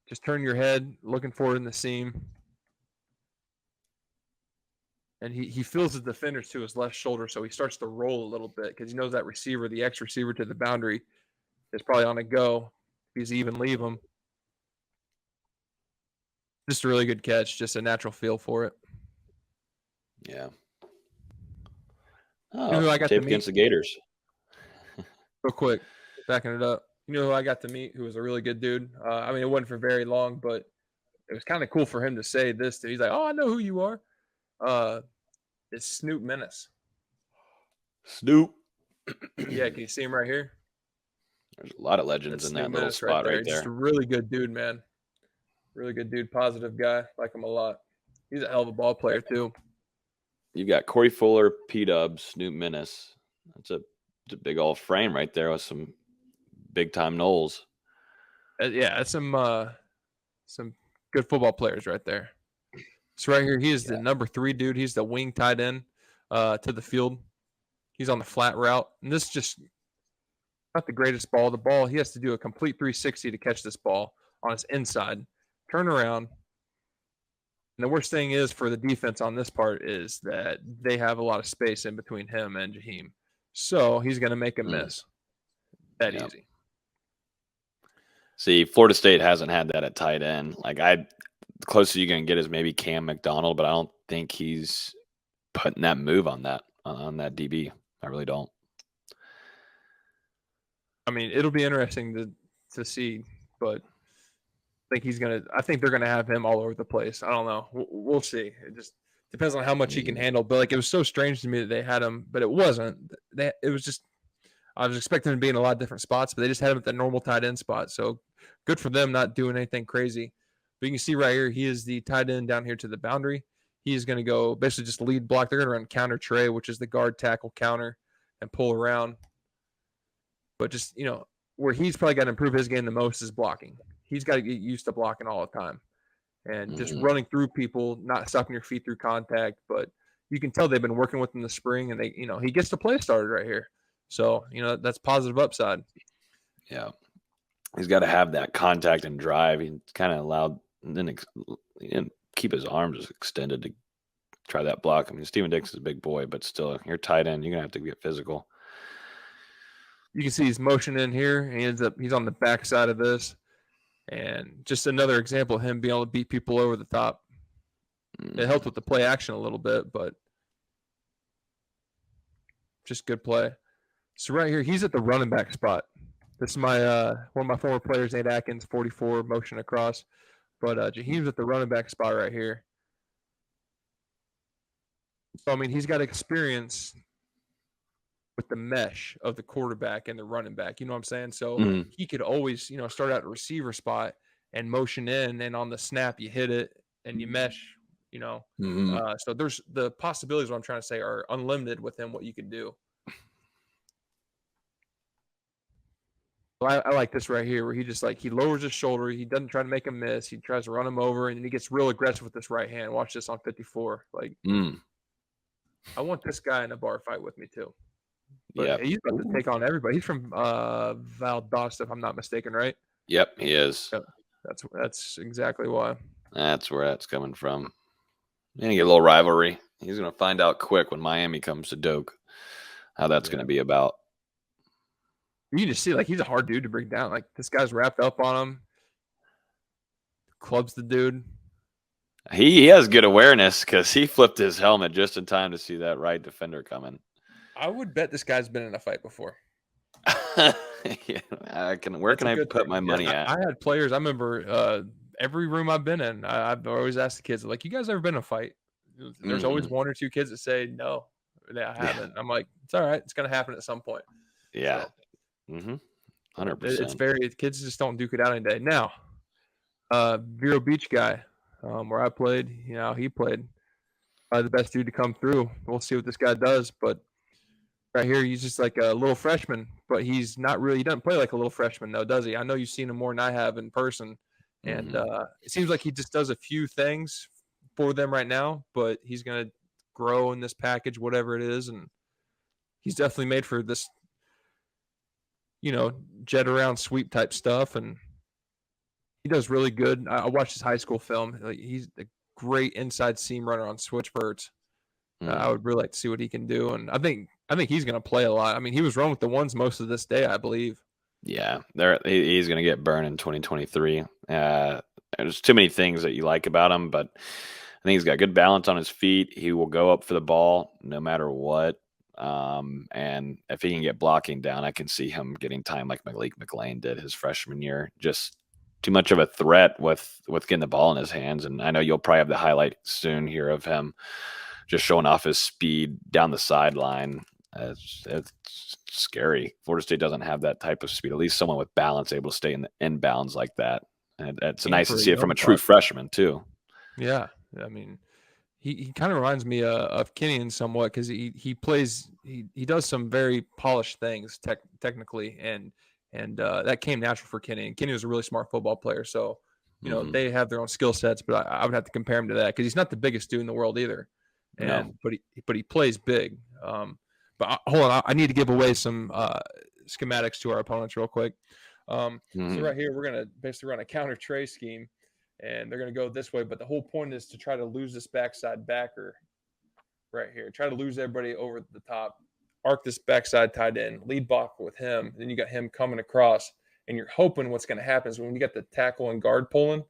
Just turn your head, looking forward in the seam. And he feels the defenders to his left shoulder, so he starts to roll a little bit because he knows that receiver, the X receiver to the boundary, is probably on a go. If he's even leave him. Just a really good catch, just a natural feel for it. Yeah. You know who I got tape to meet? Against the Gators. Real quick, backing it up. You know who I got to meet who was a really good dude? I mean, it wasn't for very long, but it was kind of cool for him to say this. He's like, oh, I know who you are. It's Snoop Menace. Snoop. Yeah, can you see him right here? There's a lot of legends in that little spot right there. Just a really good dude, man. Really good dude, positive guy. Like him a lot. He's a hell of a ball player, too. You've got Corey Fuller, P-Dubs, Snoop Menace. That's a big old frame right there with some big-time Noles. Yeah, that's some good football players right there. So right here, he is the number 3 dude. He's the wing tight end to the field. He's on the flat route. And this is just not the greatest ball. The ball, he has to do a complete 360 to catch this ball on his inside. Turn around. And the worst thing is for the defense on this part is that they have a lot of space in between him and Jaheim. So he's going to make a miss. That easy. See, Florida State hasn't had that at tight end. Like the closest you can get is maybe Cam McDonald, but I don't think he's putting that move on that DB. I really don't. I mean, it'll be interesting to see, but I think they're gonna have him all over the place. I don't know. We'll see. It just depends on how much he can handle. But like, it was so strange to me that they had him, but it wasn't. It was just I was expecting him to be in a lot of different spots, but they just had him at the normal tight end spot. So good for them, not doing anything crazy. But you can see right here, he is the tight end down here to the boundary. He is going to go basically just lead block. They're going to run counter tray, which is the guard tackle counter, and pull around. But just, where he's probably got to improve his game the most is blocking. He's got to get used to blocking all the time. And just running through people, not stopping your feet through contact. But you can tell they've been working with him this spring, and he gets the play started right here. So, that's positive upside. Yeah. He's got to have that contact and drive. He kind of allowed, and then he didn't keep his arms extended to try that block. I mean, Steven Dix is a big boy, but still, you're tight end. You're going to have to get physical. You can see he's motioning here. He's on the backside of this. And just another example of him being able to beat people over the top. It helped with the play action a little bit, but just good play. So right here, he's at the running back spot. This is my one of my former players, Nate Atkins, 44, motion across. But Jaheim's at the running back spot right here. So, I mean, he's got experience with the mesh of the quarterback and the running back. You know what I'm saying? So he could always, start out at receiver spot and motion in, and on the snap you hit it and you mesh, So there's the possibilities, what I'm trying to say, are unlimited with him, what you can do. I like this right here where he just he lowers his shoulder. He doesn't try to make him miss. He tries to run him over, and then he gets real aggressive with this right hand. Watch this on 54. I want this guy in a bar fight with me too. But Yep. he's about to take on everybody. He's from Valdosta, if I'm not mistaken, right? Yep, he is. Yep. That's exactly why. That's where that's coming from. And you get a little rivalry. He's going to find out quick when Miami comes to Doak how that's going to be about. You just see, like, he's a hard dude to bring down. Like, this guy's wrapped up on him. Clubs the dude. He has good awareness because he flipped his helmet just in time to see that right defender coming. I would bet this guy's been in a fight before. Yeah, where can I put my money at? I had players. I remember every room I've been in. I've always asked the kids, like, "You guys ever been in a fight?" There's always one or two kids that say, "No, I haven't." I'm like, "It's all right. It's gonna happen at some point." Yeah. So, 100%. It's kids just don't duke it out any day. Now, Vero Beach guy, where I played, he played. The best dude to come through. We'll see what this guy does, but right here, he's just like a little freshman, but he's not really. He doesn't play like a little freshman, though, does he? I know you've seen him more than I have in person, and it seems like he just does a few things for them right now, but he's gonna grow in this package, whatever it is, and he's definitely made for this, jet around sweep type stuff, and he does really good. I watched his high school film. Like, he's a great inside seam runner on switch birds. I would really like to see what he can do, and I think he's going to play a lot. I mean, he was running with the ones most of this day, I believe. Yeah, he's going to get burned in 2023. There's too many things that you like about him, but I think he's got good balance on his feet. He will go up for the ball no matter what. And if he can get blocking down, I can see him getting time like Malik McLean did his freshman year. Just too much of a threat with getting the ball in his hands. And I know you'll probably have the highlight soon here of him just showing off his speed down the sideline. It's scary. Florida State doesn't have that type of speed. At least someone with balance able to stay in the inbounds like that. And it's nice to see it from a true freshman too. Yeah, I mean, he kind of reminds me of Kenyon somewhat because he plays he does some very polished things technically, and that came natural for Kenyon. Kenyon was a really smart football player, so they have their own skill sets, but I would have to compare him to that because he's not the biggest dude in the world either. But he plays big. But hold on, I need to give away some schematics to our opponents real quick. So right here, we're gonna basically run a counter tray scheme, and they're gonna go this way. But the whole point is to try to lose this backside backer right here. Try to lose everybody over the top. Arc this backside tight end, lead block with him. Then you got him coming across, and you're hoping what's going to happen is when you got the tackle and guard pulling,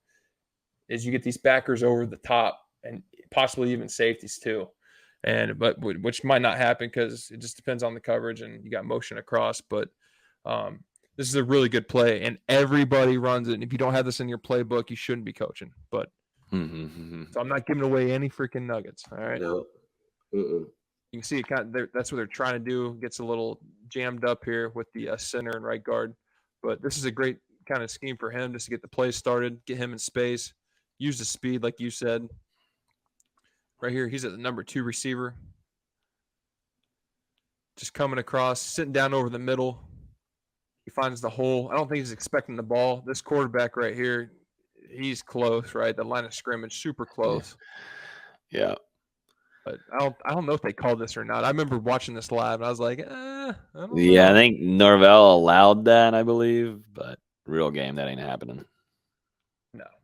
is you get these backers over the top and possibly even safeties too. But which might not happen because it just depends on the coverage and you got motion across. But this is a really good play, and everybody runs it. And if you don't have this in your playbook, you shouldn't be coaching. But so I'm not giving away any freaking nuggets. All right. No. You can see it kind of. That's what they're trying to do. Gets a little jammed up here with the center and right guard. But this is a great kind of scheme for him just to get the play started, get him in space, use the speed like you said. Right here, he's at the number 2 receiver. Just coming across, sitting down over the middle. He finds the hole. I don't think he's expecting the ball. This quarterback right here, he's close, right? The line of scrimmage, super close. Yeah. But I don't know if they called this or not. I remember watching this live, and I was like, I don't know. I think Norvell allowed that, I believe, but real game, that ain't happening.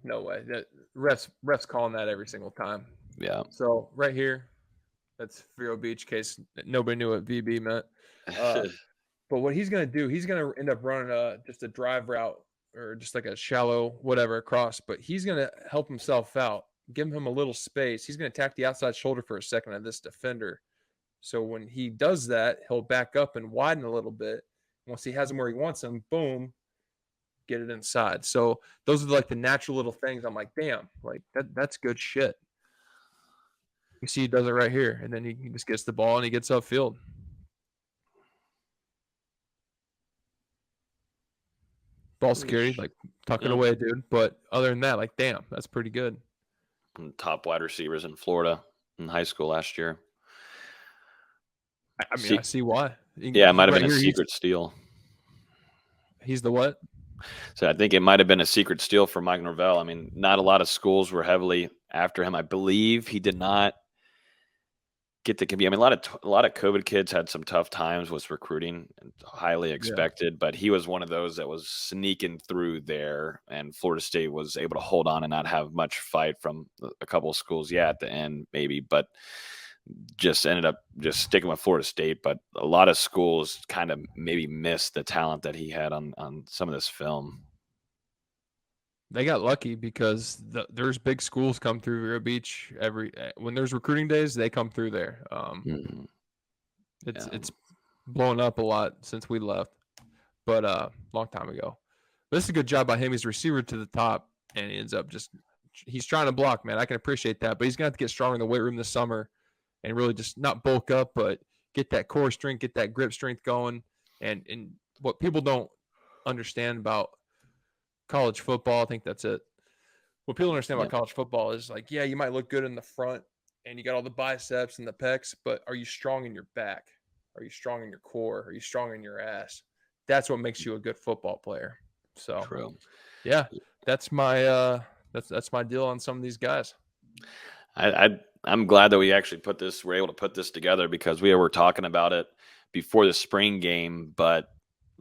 No way. Refs calling that every single time. Yeah. So right here, that's Vero Beach case. Nobody knew what VB meant. But what he's going to do, he's going to end up running just a drive route or just like a shallow whatever across. But he's going to help himself out, give him a little space. He's going to attack the outside shoulder for a second of this defender. So when he does that, he'll back up and widen a little bit. Once he has him where he wants him, boom, get it inside. So those are like the natural little things. I'm like, damn, like that's good shit. You see he does it right here, and then he just gets the ball and he gets upfield. Ball security, like tuck it away, dude. But other than that, like, damn, that's pretty good. Top wide receivers in Florida in high school last year. I mean, I see why. Yeah, it might have been a secret steal. He's the what? So I think it might have been a secret steal for Mike Norvell. I mean, not a lot of schools were heavily after him. I believe he did not get to compete. I mean, a lot of COVID kids had some tough times with recruiting, and highly Yeah. expected. But he was one of those that was sneaking through there, and Florida State was able to hold on and not have much fight from a couple of schools. Yeah, at the end maybe, but just ended up just sticking with Florida State. But a lot of schools kind of maybe missed the talent that he had on some of this film. They got lucky because there's big schools come through Vero Beach when there's recruiting days, they come through there. Mhm. It's blown up a lot since we left, but long time ago. But this is a good job by him. He's a receiver to the top, and he ends up he's trying to block, man. I can appreciate that, but he's gonna have to get stronger in the weight room this summer, and really just not bulk up, but get that core strength, get that grip strength going, and what people don't understand about college football, I think that's it. What people understand Yeah. about college football is like, yeah, you might look good in the front and you got all the biceps and the pecs, but are you strong in your back? Are you strong in your core? Are you strong in your ass? That's what makes you a good football player. So, True. yeah, that's my that's my deal on some of these guys. I'm glad that we actually we're able to put this together, because we were talking about it before the spring game, but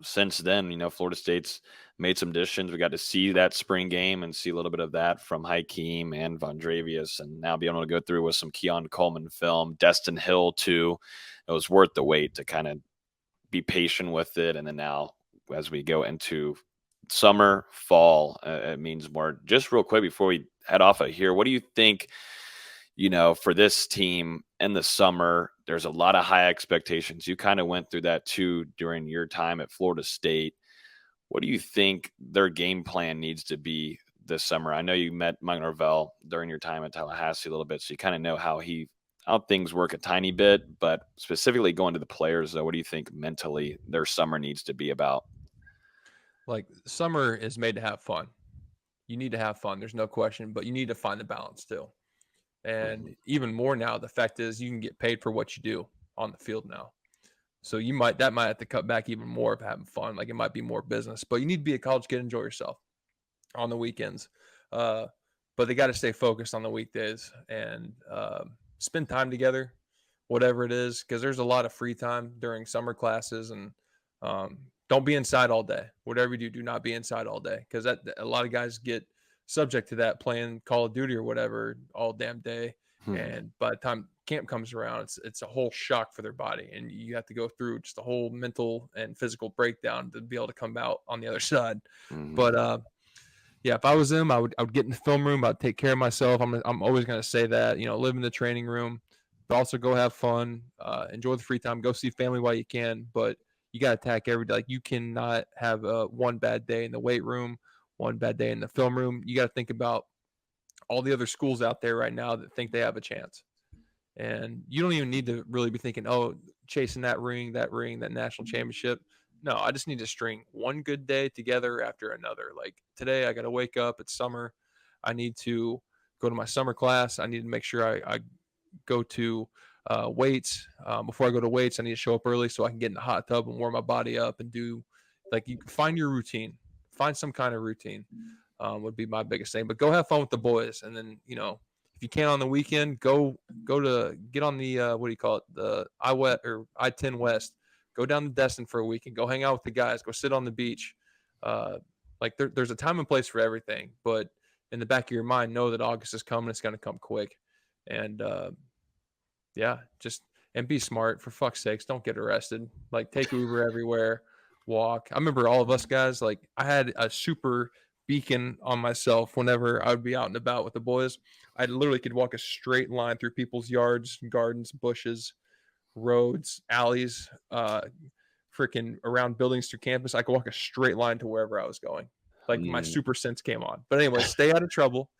since then, Florida State's made some additions. We got to see that spring game and see a little bit of that from Hakeem and Vondravius, and now being able to go through with some Keon Coleman film, Destin Hill too. It was worth the wait to kind of be patient with it, and then now as we go into summer, fall, it means more. Just real quick before we head off of here, what do you think? For this team in the summer, there's a lot of high expectations. You kind of went through that too during your time at Florida State. What do you think their game plan needs to be this summer? I know you met Mike Norvell during your time at Tallahassee a little bit, so you kind of know how things work a tiny bit. But specifically going to the players, though, what do you think mentally their summer needs to be about? Like summer is made to have fun. You need to have fun. There's no question, but you need to find the balance too. And Mhm. even more now, the fact is you can get paid for what you do on the field now. So that might have to cut back even more of having fun. Like it might be more business, but you need to be a college kid, enjoy yourself on the weekends. Uh, but they got to stay focused on the weekdays and spend time together, whatever it is, because there's a lot of free time during summer classes. And don't be inside all day. Whatever you do, do not be inside all day, because a lot of guys get subject to that playing Call of Duty or whatever all damn day. Hmm. And by the time camp comes around, it's a whole shock for their body, and you have to go through just a whole mental and physical breakdown to be able to come out on the other side. Hmm. But yeah, if I was them, I would get in the film room. I'd take care of myself. I'm always gonna say that, live in the training room, but also go have fun, enjoy the free time, go see family while you can. But you got to attack every day. Like you cannot have one bad day in the weight room, one bad day in the film room. You got to think about all the other schools out there right now that think they have a chance. And you don't even need to really be thinking, oh, chasing that ring, that national championship. No, I just need to string one good day together after another. Like today, I got to wake up. It's summer. I need to go to my summer class. I need to make sure I go to weights. Before I go to weights, I need to show up early so I can get in the hot tub and warm my body up and do like you find your routine, find some kind of routine. Would be my biggest thing. But go have fun with the boys, and then if you can on the weekend, go to get on the what do you call it, the I-10 West. Go down to Destin for a week and go hang out with the guys. Go sit on the beach. Uh, like there's a time and place for everything, but in the back of your mind, know that August is coming. It's going to come quick, and yeah, just and be smart for fuck's sakes. Don't get arrested. Like take Uber everywhere, walk. I remember all of us guys. Like I had a super beacon on myself whenever I would be out and about with the boys. I literally could walk a straight line through people's yards, gardens, bushes, roads, alleys, freaking around buildings through campus. I could walk a straight line to wherever I was going. Like my Mm. super sense came on. But anyway, stay out of trouble.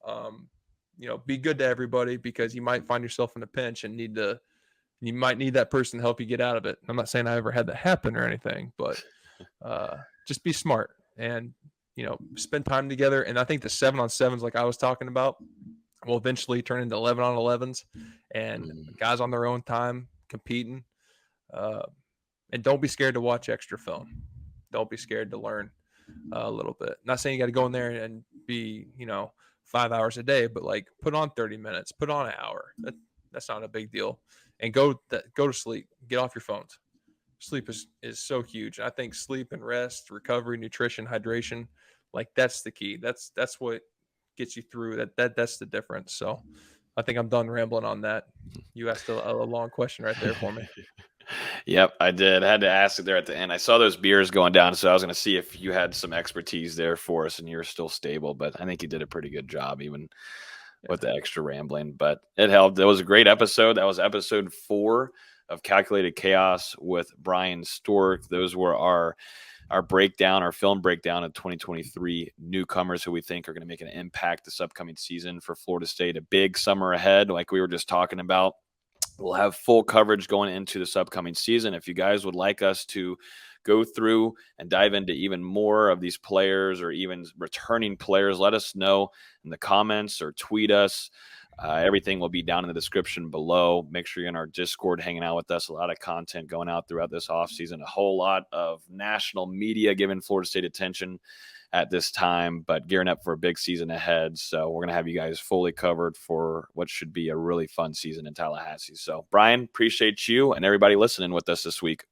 Um, be good to everybody because you might find yourself in a pinch and you might need that person to help you get out of it. I'm not saying I ever had that happen or anything, but just be smart and spend time together. And I think the 7-on-7s, like I was talking about, will eventually turn into 11-on-11s, and Mm. guys on their own time competing. Uh, and don't be scared to watch extra film. Don't be scared to learn a little bit. Not saying you got to go in there and be 5 hours a day, but like put on 30 minutes, put on an hour. That's not a big deal. And go to sleep. Get off your phones. Sleep is so huge. I think sleep and rest, recovery, nutrition, hydration, like that's the key. That's what gets you through. That's the difference. So I think I'm done rambling on that. You asked a long question right there for me. Yep, I did. I had to ask it there at the end. I saw those beers going down, so I was going to see if you had some expertise there for us and you're still stable. But I think you did a pretty good job, even with the extra rambling. But it helped. It was a great episode. That was episode 4 of Calculated Chaos with Bryan Stork. Those were our breakdown, our film breakdown of 2023 newcomers who we think are going to make an impact this upcoming season for Florida State. A big summer ahead, like we were just talking about. We'll have full coverage going into this upcoming season. If you guys would like us to go through and dive into even more of these players or even returning players, let us know in the comments or tweet us. Everything will be down in the description below. Make sure you're in our Discord hanging out with us. A lot of content going out throughout this offseason. A whole lot of national media giving Florida State attention at this time, but gearing up for a big season ahead. So we're going to have you guys fully covered for what should be a really fun season in Tallahassee. So Bryan, appreciate you and everybody listening with us this week.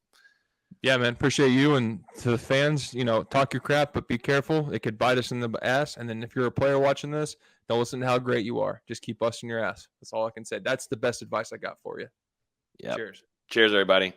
Yeah, man, appreciate you. And to the fans, talk your crap, but be careful. It could bite us in the ass. And then if you're a player watching this, don't listen to how great you are. Just keep busting your ass. That's all I can say. That's the best advice I got for you. Yeah. Cheers. Cheers, everybody.